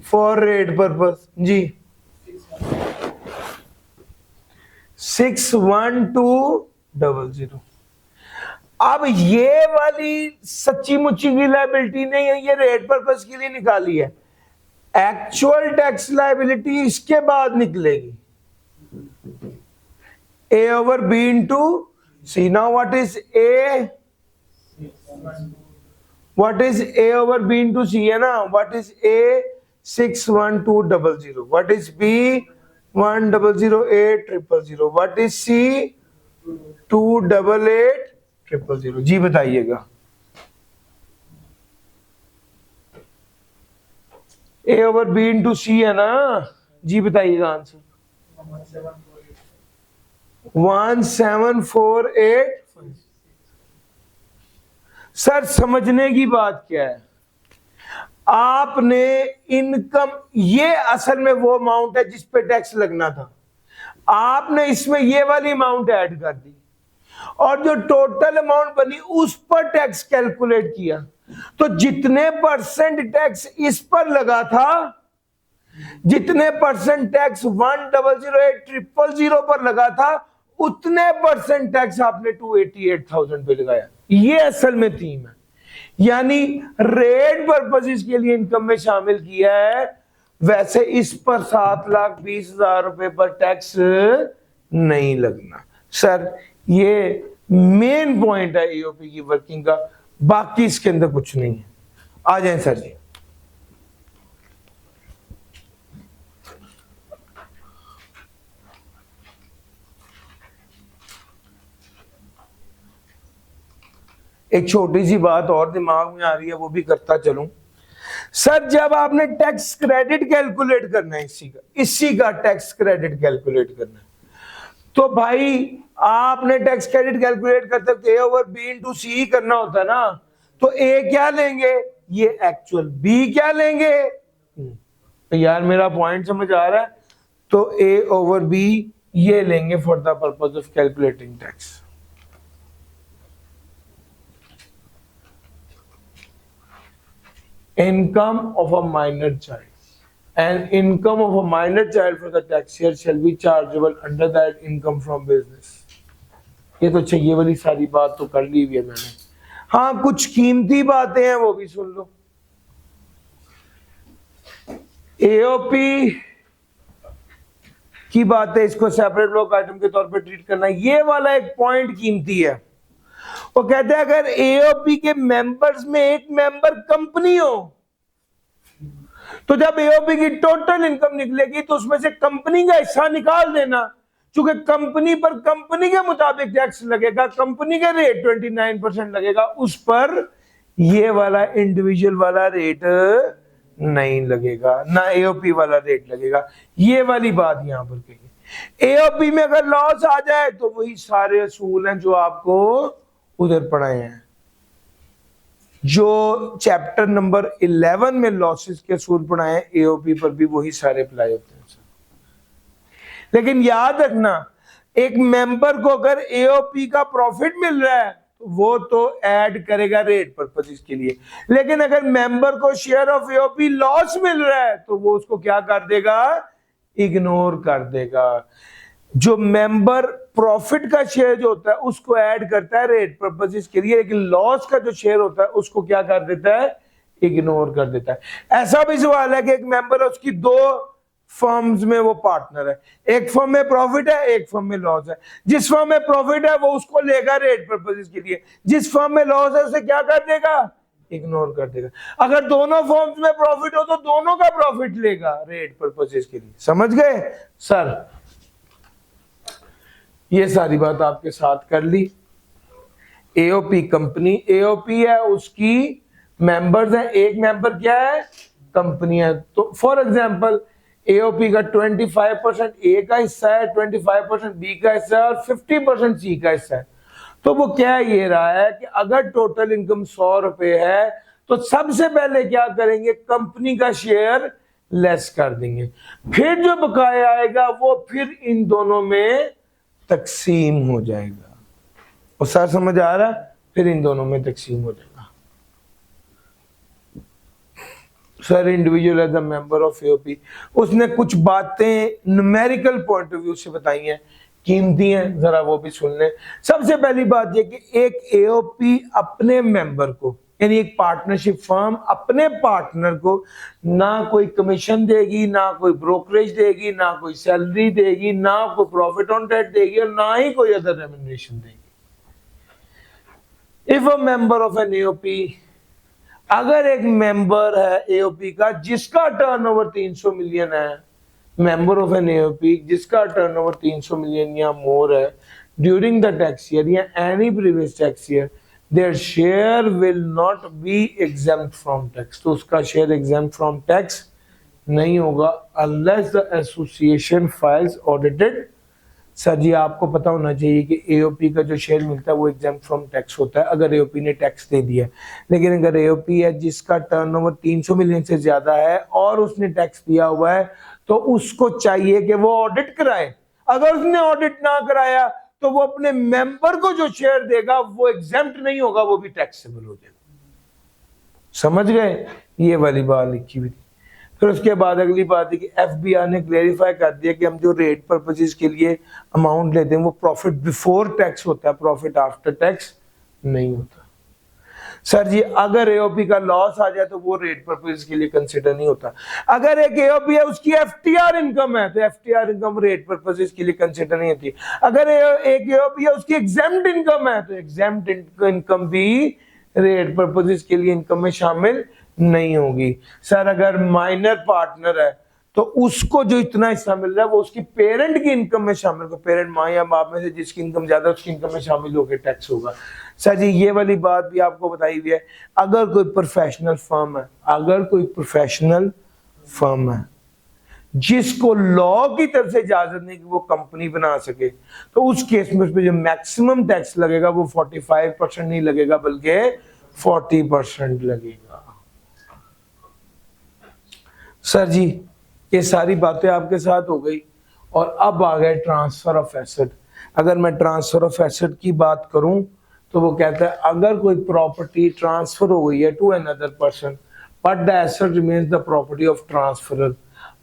for rate purpose जी 612,000। अब ये वाली सच्ची मुच्ची की लायबिलिटी नहीं है, ये रेट पर्पस के लिए निकाली है। एक्चुअल टैक्स लायबिलिटी इसके बाद निकलेगी, A over B into C. Now what is A? What is A over B into C है ना? What is A? 612,000. What is B? 1,008,000. What is C? 2,88,000. जी बताइएगा। A over B into C है ना? जी बताइएगा आंसर। 1,748। सर समझने की बात क्या है, आपने इनकम, ये असल में वो अमाउंट है जिस पे टैक्स लगना था, आपने इसमें ये वाली अमाउंट ऐड कर दी और जो टोटल अमाउंट बनी उस पर टैक्स कैलकुलेट किया। तो जितने परसेंट टैक्स इस पर लगा था, जितने परसेंट टैक्स 1,008,000 पर लगा था, उतने परसेंट टैक्स आपने 288,000 पे लगाया। ये असल में थीम है, यानी रेट पर्पसेस के लिए इनकम में शामिल किया है, वैसे इस पर 7,20,000 रुपए पर टैक्स नहीं लगना। सर ये मेन पॉइंट है ईओपी की वर्किंग का, बाकी इसके अंदर कुछ नहीं है। आ जाएं सर जी। एक छोटी सी बात और दिमाग में आ रही है, वो भी करता चलूं। सर जब आपने टैक्स क्रेडिट कैलकुलेट करना है, इसी का टैक्स क्रेडिट कैलकुलेट करना है, तो भाई आपने टैक्स क्रेडिट कैलकुलेट करते वक्त ए ओवर बी इंटू सी करना होता है ना। तो ए क्या लेंगे? ये एक्चुअल। बी क्या लेंगे? तो यार मेरा पॉइंट समझ आ रहा है? तो ए ओवर बी ये लेंगे for the purpose of calculating tax. Income of a minor child, and income of a minor child for the tax year shall be chargeable under that income from business. ये तो चाहिए वाली सारी बात तो कर ली हुई है मैंने। हाँ कुछ कीमती बातें हैं वो भी सुन लो। एओपी की बातें, इसको सेपरेट ब्लॉक आइटम के तौर पे ट्रीट करना, ये वाला एक पॉइंट कीमती है। वो कहते हैं अगर एओपी के मेंबर्स में एक मेंबर कंपनी हो, तो जब एओपी की टोटल इनकम निकलेगी तो उसमें से कंपनी का हिस्सा निकाल देना, क्योंकि कंपनी पर कंपनी के मुताबिक टैक्स लगेगा, कंपनी का रेट 29% लगेगा, उस पर ये वाला इंडिविजुअल वाला रेट नहीं लगेगा, ना एओपी वाला रेट लगेगा। ये वाली बात यहां पर कही। एओपी में अगर लॉस आ जाए तो वही सारे असूल हैं जो आपको उधर पढ़ाए हैं। जो चैप्टर नंबर 11 में लॉसेस के असूल पढ़ाए एओपी पर भी वही सारे अप्लाई होते हैं। लेकिन याद रखना, एक मेंबर को अगर एओपी का प्रॉफिट मिल रहा है तो वो तो ऐड करेगा रेट पर्पसेस के लिए, लेकिन अगर मेंबर को शेयर ऑफ एओपी लॉस मिल रहा है तो वो उसको क्या कर देगा, इग्नोर कर देगा। जो मेंबर प्रॉफिट का शेयर जो होता है उसको ऐड करता है रेट पर्पसेस के लिए, लेकिन लॉस का जो शेयर होता है उसको क्या कर देता है, इग्नोर कर देता है। ऐसा भी सवाल है कि एक मेंबर है, उसकी दो फर्म्स में वो पार्टनर है, एक फर्म में प्रॉफिट है, एक फर्म में लॉस है। जिस फर्म में प्रॉफिट है वो उसको लेगा रेट पर्पसेस के लिए, जिस फर्म में लॉस है उसे क्या कर देगा, इग्नोर कर देगा। अगर दोनों फर्म्स में प्रॉफिट हो तो दोनों का प्रॉफिट लेगा रेट पर्पसेस के लिए। समझ गए सर? ये सारी बात आपके साथ कर ली। एओपी कंपनी, एओपी है उसकी मेंबर्स है, एक मेंबर क्या है, कंपनी है। तो फॉर एग्जांपल एओपी का 25% ए का हिस्सा है, 25% बी का हिस्सा है और 50% सी का हिस्सा है। तो वो क्या ये रहा है कि अगर टोटल इनकम 100 रुपए है तो सबसे पहले क्या करेंगे, कंपनी का शेयर लेस कर देंगे, फिर जो बकाया आएगा वो फिर इन दोनों में तकसीम हो जाएगा। और सर समझ आ रहा है, फिर इन दोनों में तकसीम हो जाएगा। Sir individual as a member of AOP, उसने कुछ बातें न्यूमेरिकल पॉइंट ऑफ व्यू से बताई हैं, कीमती हैं, जरा वो भी सुन लें। सबसे पहली बात ये कि एक एओपी अपने मेंबर को, यानी एक पार्टनरशिप फर्म अपने पार्टनर को ना कोई कमीशन देगी, ना कोई ब्रोकरेज देगी, ना कोई सैलरी देगी, ना कोई प्रॉफिट ऑन डेट देगी और ना ही कोई अदर रेम्युनरेशन देगी। If a member of an AOP, अगर एक मेंबर है एओपी का जिसका टर्नओवर 300 मिलियन है, मेंबर ऑफ एन एओपी जिसका टर्नओवर 300 मिलियन या मोर है ड्यूरिंग द टैक्स ईयर या any previous tax year, their share will not be exempt from tax। तो उसका शेयर exempt from tax नहीं होगा unless the association files audited। Sir ji आपको पता होना चाहिए कि एओपी का जो शेयर मिलता है वो exempt from tax होता है अगर एओपी ने टैक्स दे दिया। लेकिन अगर एओपी है जिसका टर्नओवर 300 मिलियन से ज्यादा है और उसने टैक्स दिया हुआ है तो उसको चाहिए कि वो ऑडिट कराए। अगर उसने ऑडिट ना कराया तो वो अपने मेंबर को जो शेयर देगा वो एग्जेम्प्ट नहीं होगा, वो भी टैक्सेबल हो जाएगा। समझ गए? ये वाली बात लिखी हुई थी। फिर उसके बाद अगली बात है कि एफबीआई ने क्लेरिफाई कर दिया कि हम जो रेट पर्पसेस के लिए अमाउंट लेते हैं वो प्रॉफिट बिफोर टैक्स होता है, प्रॉफिट आफ्टर टैक्स नहीं होता। सर जी अगर एओपी का लॉस आ जाए तो वो रेट पर्पस के लिए कंसिडर नहीं होता। अगर एक एओपी है उसकी एफटीआर इनकम है तो एफटीआर इनकम रेट पर्पस के लिए कंसिडर नहीं होती। अगर एक एओपी है उसकी एग्जेम्प्ट इनकम है तो एग्जेम्प्ट इनकम भी रेट पर्पस के लिए इनकम में शामिल नहीं होगी। सर अगर माइनर पार्टनर है तो उसको जो इतना हिस्सा मिल रहा है वो उसकी पेरेंट की इनकम में शामिल होगा, पेरेंट माँ या बाप में से जिसकी इनकम ज्यादा उसकी इनकम में शामिल होकर टैक्स होगा। सर जी ये वाली बात भी आपको बताई हुई है। अगर कोई प्रोफेशनल फर्म है, अगर कोई प्रोफेशनल फर्म है जिसको लॉ की तरफ से इजाजत नहीं कि वो कंपनी बना सके तो उस केस में उस पर जो मैक्सिमम टैक्स लगेगा वो 45% नहीं लगेगा बल्कि 40% लगेगा। सर जी ये सारी बातें आपके साथ हो गई और अब आ गए ट्रांसफर ऑफ एसेट। अगर मैं ट्रांसफर ऑफ एसेट की बात करूं तो वो कहता है अगर कोई प्रॉपर्टी ट्रांसफर हो गई है to another person but the asset remains the property of transferor.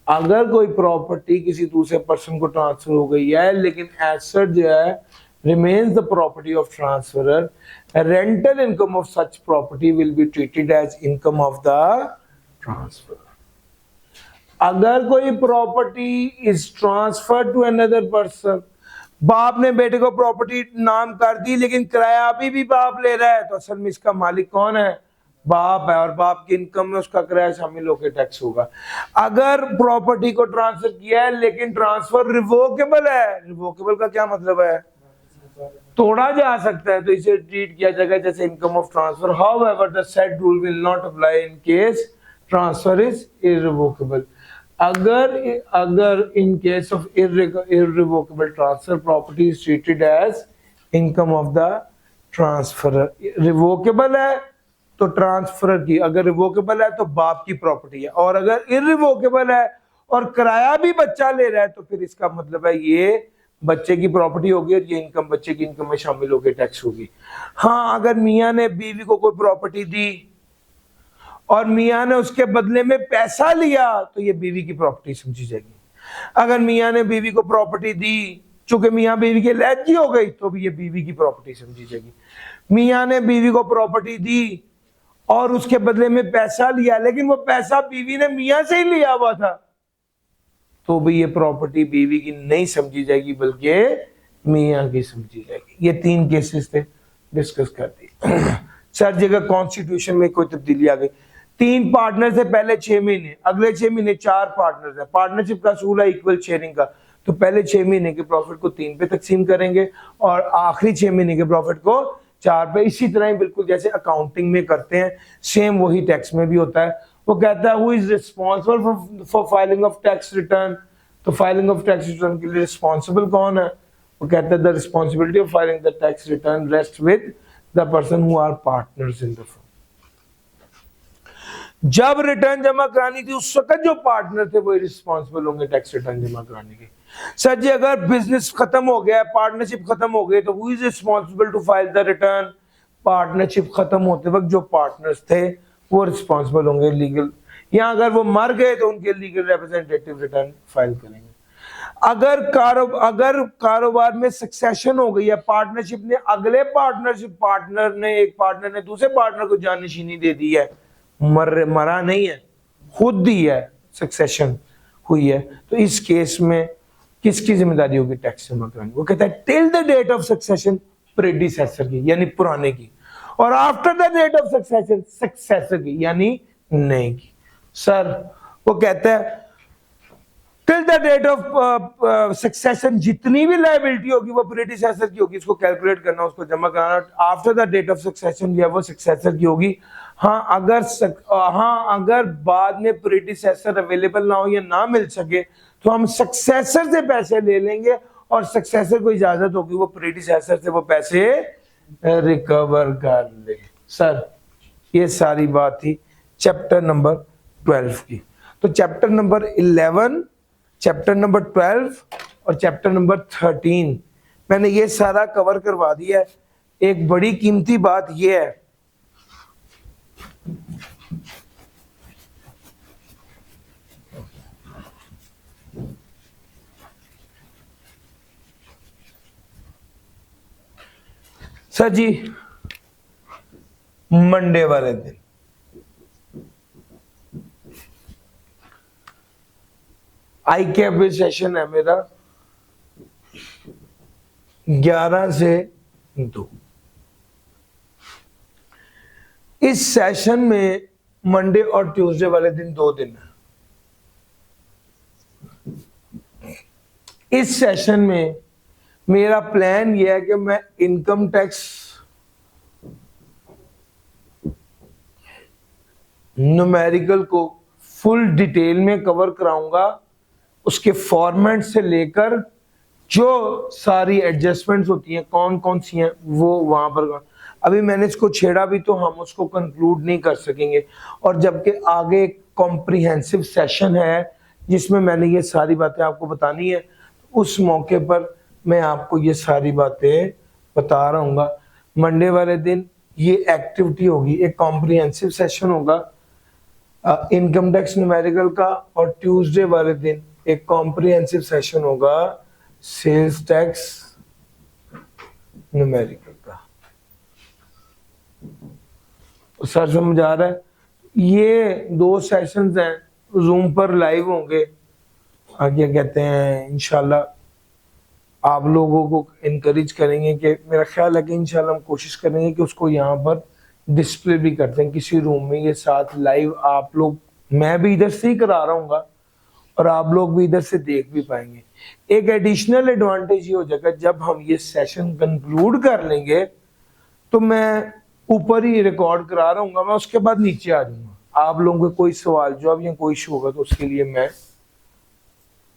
अगर कोई प्रॉपर्टी किसी दूसरे पर्सन को ट्रांसफर हो गई है लेकिन एसेट जो है remains the property of transferor, a rental income of such property will be treated as income of the transferor। अगर कोई property is transfer to another person, बाप ने बेटे को प्रॉपर्टी नाम कर दी लेकिन किराया अभी भी बाप ले रहा है तो असल में इसका मालिक कौन है, बाप है, और बाप की इनकम में उसका किराया शामिल होकर टैक्स होगा। अगर प्रॉपर्टी को ट्रांसफर किया है लेकिन ट्रांसफर रिवोकेबल है, रिवोकेबल का क्या मतलब है, तोड़ा जा सकता है, तो इसे ट्रीट किया जाएगा जैसे income of transfer. However the said rule will not apply in case transfer is irrevocable. अगर in case of irrevocable transfer property is treated as income of the transferor। Revocable है तो ट्रांसफर की, अगर रिवोकेबल है तो बाप की प्रॉपर्टी है, और अगर इरिवोकेबल है और किराया भी बच्चा ले रहा है तो फिर इसका मतलब है ये बच्चे की प्रॉपर्टी होगी और ये इनकम बच्चे की इनकम में शामिल होकर टैक्स होगी। हाँ, अगर मियाँ ने बीवी को कोई प्रॉपर्टी दी और मियाँ ने उसके बदले में पैसा लिया तो ये बीवी की प्रॉपर्टी समझी जाएगी। अगर मियाँ ने बीवी को प्रॉपर्टी दी, चूंकि मियाँ बीवी की लहजी हो गई, तो भी ये बीवी की प्रॉपर्टी समझी जाएगी। मियाँ ने बीवी को प्रॉपर्टी दी और उसके बदले में पैसा लिया, लेकिन वो पैसा बीवी ने मियाँ से ही लिया हुआ था, तो भी ये प्रॉपर्टी बीवी की नहीं समझी जाएगी बल्कि मियाँ की समझी जाएगी। ये 3 केसेस थे, डिस्कस कर दी। सर जगह कॉन्स्टिट्यूशन में कोई तब्दीली आ गई। 3 पार्टनर थे पहले 6 महीने, अगले 6 महीने 4 पार्टनर है। पार्टनरशिप का असूल है इक्वल शेयरिंग का, तो पहले 6 महीने के प्रॉफिट को 3 पे तकसीम करेंगे और आखिरी 6 महीने के प्रॉफिट को 4 पे। इसी तरह ही बिल्कुल जैसे अकाउंटिंग में करते हैं, सेम वही टैक्स में भी होता है। वो कहता है who is responsible for filing of tax return, तो फाइलिंग ऑफ टैक्स रिटर्न के लिए रिस्पॉन्सिबल कौन है? वो कहता है the responsibility of filing the tax return rest with the person who are partners in the firm. जब रिटर्न जमा करानी थी उस वक्त जो पार्टनर थे वो रिस्पॉन्सिबल होंगे टैक्स रिटर्न जमा कराने के। सर जी अगर बिजनेस खत्म हो गया, पार्टनरशिप खत्म हो गई, तो who is responsible to file the return? Partnership खत्म होते वक्त जो पार्टनर्स थे वो रिस्पॉन्सिबल होंगे लीगल, या अगर वो मर गए तो उनके लीगल रिप्रेजेंटेटिव रिटर्न फाइल करेंगे। अगर कारोबार में सक्सेशन हो गई है, पार्टनरशिप ने अगले एक पार्टनर ने दूसरे पार्टनर को जानशीनी दे दी है, मरा नहीं है, खुद दी है, सक्सेशन हुई है, तो इस केस में किसकी जिम्मेदारी होगी टैक्स जमा कराने? वो कहता है till the date of succession predecessor की यानी पुराने की, और after the date of succession successor की यानी नए की। सर वो कहता है till the date of succession जितनी भी लायबिलिटी होगी वो प्रेडिसेसर की होगी, इसको कैलकुलेट करना, उसको जमा कराना। After the date of succession जो है वो सक्सेसर की होगी। हाँ अगर बाद में प्रेडिसेसर अवेलेबल ना हो या ना मिल सके तो हम सक्सेसर से पैसे ले लेंगे और सक्सेसर को इजाजत होगी वो प्रेडिसेसर से वो पैसे रिकवर कर ले। सर ये सारी बात थी चैप्टर नंबर 12 की। तो चैप्टर नंबर 11, चैप्टर नंबर 12 और चैप्टर नंबर 13 मैंने ये सारा कवर करवा दिया है। एक बड़ी कीमती बात ये है सर जी मंडे वाले दिन आई कैब सेशन है मेरा 11 से 2। इस सेशन में मंडे और ट्यूसडे वाले दिन 2 दिन है। इस सेशन में मेरा प्लान यह है कि मैं इनकम टैक्स न्यूमेरिकल को फुल डिटेल में कवर कराऊंगा, उसके फॉर्मेट से लेकर जो सारी एडजस्टमेंट्स होती हैं कौन कौन सी हैं वो वहां पर। अभी मैंने इसको छेड़ा भी तो हम उसको कंक्लूड नहीं कर सकेंगे, और जबकि आगे कॉम्प्रिहेंसिव सेशन है जिसमें मैंने ये सारी बातें आपको बतानी है, उस मौके पर मैं आपको ये सारी बातें बता रहा हूँ। मंडे वाले दिन ये एक्टिविटी होगी, एक कॉम्प्रिहेंसिव सेशन होगा इनकम टैक्स न्यूमेरिकल का, और ट्यूसडे वाले दिन एक कॉम्प्रिहेंसिव सेशन होगा सेल्स टैक्स न्यूमेरिकल का। सर समझ आ रहा है? ये 2 सेशंस हैं, जूम पर लाइव होंगे। आगे कहते हैं इंशाल्लाह आप लोगों को इनकरेज करेंगे कि मेरा ख्याल है कि इंशाल्लाह हम कोशिश करेंगे कि उसको यहाँ पर डिस्प्ले भी करते हैं किसी रूम में, ये साथ लाइव आप लोग, मैं भी इधर से ही करा रहा हूँ और आप लोग भी इधर से देख भी पाएंगे। एक एडिशनल एडवांटेज ये हो जाएगा जब हम ये सेशन कंक्लूड कर लेंगे तो मैं ऊपर ही रिकॉर्ड करा रहा हूँ, मैं उसके बाद नीचे आ जाऊंगा। आप लोगों के कोई सवाल जवाब या कोई इशू होगा तो उसके लिए मैं,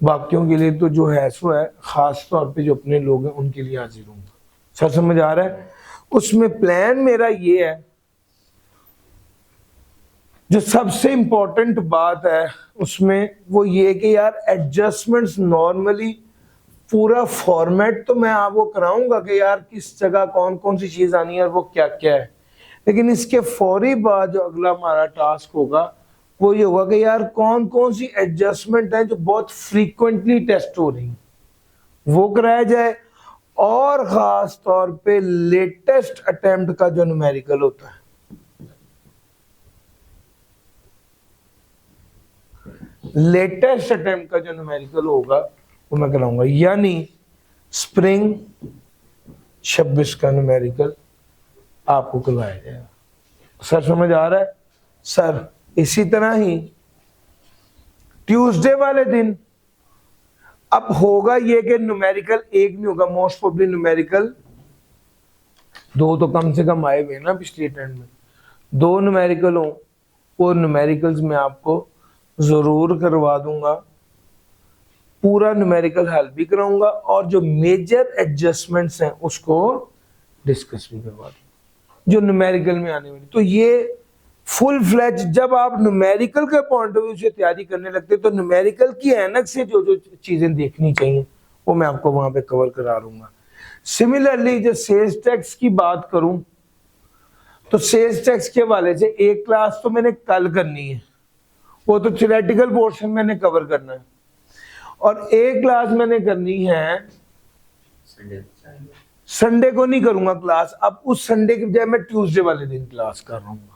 बाकियों के लिए तो जो है सो है, खास तौर पे जो अपने लोग हैं उनके लिए हाजिर हूँ। सर समझ आ रहा है? उसमें प्लान मेरा ये है जो सबसे इंपॉर्टेंट बात है उसमें वो ये कि यार एडजस्टमेंट्स नॉर्मली पूरा फॉर्मेट तो मैं आपको कराऊंगा कि यार किस जगह कौन कौन सी चीज आनी है और वो क्या क्या है, लेकिन इसके फौरी बाद जो अगला हमारा टास्क होगा वो ये होगा कि यार कौन कौन सी एडजस्टमेंट है जो बहुत फ्रीक्वेंटली टेस्ट हो रही वो कराया जाए, और खास तौर पे लेटेस्ट अटेम्प्ट का जो न्यूमेरिकल होता है, लेटेस्ट अटेम्प्ट का जो न्यूमेरिकल होगा वो मैं कराऊंगा। यानी स्प्रिंग 26 का न्यूमेरिकल आपको करवाया जाएगा। सर समझ आ रहा है? सर इसी तरह ही ट्यूसडे वाले दिन अब होगा ये कि न्यूमेरिकल एक नहीं होगा, मोस्ट प्रोबेबली न्यूमेरिकल दो तो कम से कम आए हुए ना पिछले अटेम्प्ट में, दो न्यूमेरिकल हो, वो न्यूमेरिकल्स में आपको जरूर करवा दूंगा, पूरा न्यूमेरिकल हल भी कराऊंगा और जो मेजर एडजस्टमेंट्स हैं उसको डिस्कस भी करवा दूंगा जो न्यूमेरिकल में आने वाली। तो ये फुल फ्लैज जब आप न्यूमेरिकल के पॉइंट ऑफ व्यू से तैयारी करने लगते तो न्यूमेरिकल की ऐनक से जो जो चीजें देखनी चाहिए वो मैं आपको वहां पे कवर करा दूंगा। सिमिलरली जो सेल्स टैक्स की बात करूं तो सेल्स टैक्स के हवाले से एक क्लास तो मैंने कल करनी है, वो तो थ्योरेटिकल पोर्शन मैंने कवर करना है, और एक क्लास मैंने करनी है संडे को नहीं करूंगा क्लास, अब उस संडे की बजाय मैं ट्यूसडे वाले दिन क्लास कर रहा हूँ,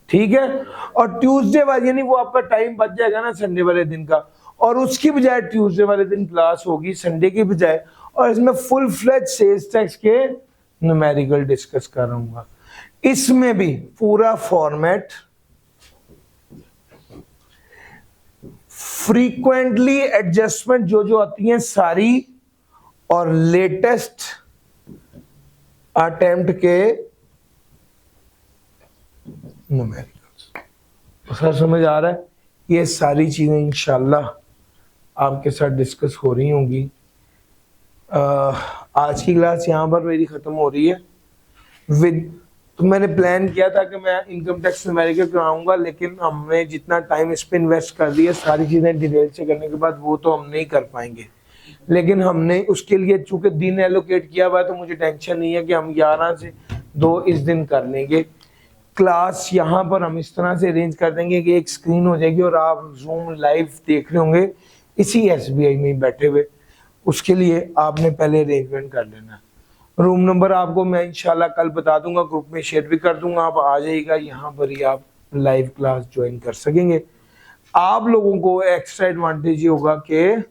ठीक है। और ट्यूसडे वाले यानी वो आपका टाइम बच जाएगा ना संडे वाले दिन का, और उसकी बजाय ट्यूसडे वाले दिन क्लास होगी संडे की बजाय, और इसमें फुल फ्लेज सेल्स टैक्स के न्यूमेरिकल डिस्कस करूंगा। इसमें भी पूरा फॉर्मेट, फ्रीक्वेंटली एडजस्टमेंट जो जो आती हैं सारी, और लेटेस्ट अटेम्प्ट के न्यूमेरिकल्स। सर समझ आ रहा है? ये सारी चीजें इंशाल्लाह आपके साथ डिस्कस हो रही होंगी। आज की क्लास यहाँ पर मेरी खत्म हो रही है विद, तो मैंने प्लान किया था कि मैं इनकम टैक्स न्यूमेरिकल कराऊंगा, लेकिन हमने जितना टाइम इस पे इन्वेस्ट कर दिया सारी चीजें डिटेल से करने के बाद वो तो हम नहीं कर पाएंगे, लेकिन हमने उसके लिए चूंकि दिन एलोकेट किया हुआ है तो मुझे टेंशन नहीं है कि हम 11 से 2 इस दिन कर लेंगे। क्लास यहाँ पर हम इस तरह से अरेंज कर देंगे कि एक स्क्रीन हो जाएगी और आप जूम लाइव देख रहे होंगे इसी SBI में बैठे हुए, उसके लिए आपने पहले अरेंजमेंट कर लेना। रूम नंबर आपको मैं इंशाल्लाह कल बता दूंगा, ग्रुप में शेयर भी कर दूंगा, आप आ जाइएगा, यहाँ पर ही आप लाइव क्लास ज्वाइन कर सकेंगे। आप लोगों को एक्स्ट्रा एडवांटेज ये होगा कि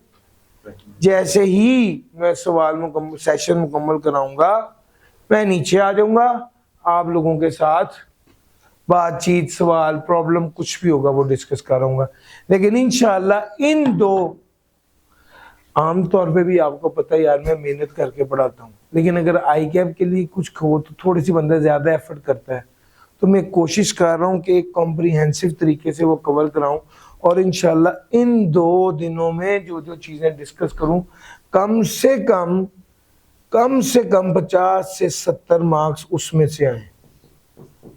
जैसे ही मैं सवाल सेशन मुकम्मल कराऊंगा मैं नीचे आ जाऊंगा, आप लोगों के साथ बातचीत, सवाल, प्रॉब्लम कुछ भी होगा वो डिस्कस कराऊंगा। लेकिन इंशाल्लाह इन दो, आमतौर पे भी आपको पता है यार मैं मेहनत करके पढ़ाता हूँ, लेकिन अगर आई कैप के लिए कुछ हो तो थोड़ी सी बंदा ज्यादा एफर्ट करता है, तो मैं कोशिश कर रहा हूँ कि एक कॉम्प्रिहेंसिव तरीके से वो कवर कराऊं, और इंशाल्लाह इन 2 दिनों में जो जो चीजें डिस्कस करूं कम से कम 50 से 70 मार्क्स उसमें से आए,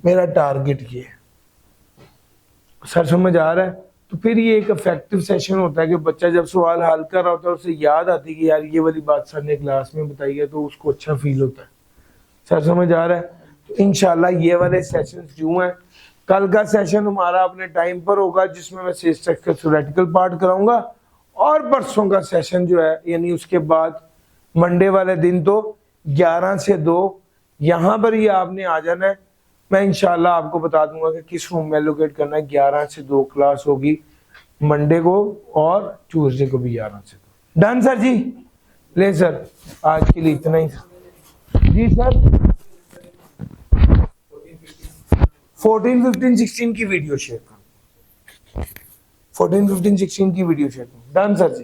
मेरा टारगेट ये है। सर समझ आ रहा है? तो फिर ये एक इफेक्टिव सेशन होता है कि बच्चा जब सवाल हल कर रहा होता है उसे याद आती है कि यार ये वाली बात सर ने क्लास में बताई है, तो उसको अच्छा फील होता है। सर समझ आ रहा है? तो इंशाल्लाह ये वाले सेशंस जो हैं, कल का सेशन हमारा अपने टाइम पर होगा जिसमें मैं सेल्स टैक्स का थ्योरेटिकल पार्ट कराऊंगा, और परसों का सेशन जो है यानी उसके बाद मंडे वाले दिन तो 11 से 2 यहाँ पर ही आपने आ जाना है। मैं इंशाल्लाह आपको बता दूंगा कि किस रूम में एलोकेट करना है। 11 से 2 क्लास होगी मंडे को, और ट्यूसडे को भी 11 से 2। डन सर जी? ले सर आज के लिए इतना ही जी सर। 14, 15, 16 की वीडियो शेयर करो, 14, 15, 16 की वीडियो शेयर करो। डन सर जी।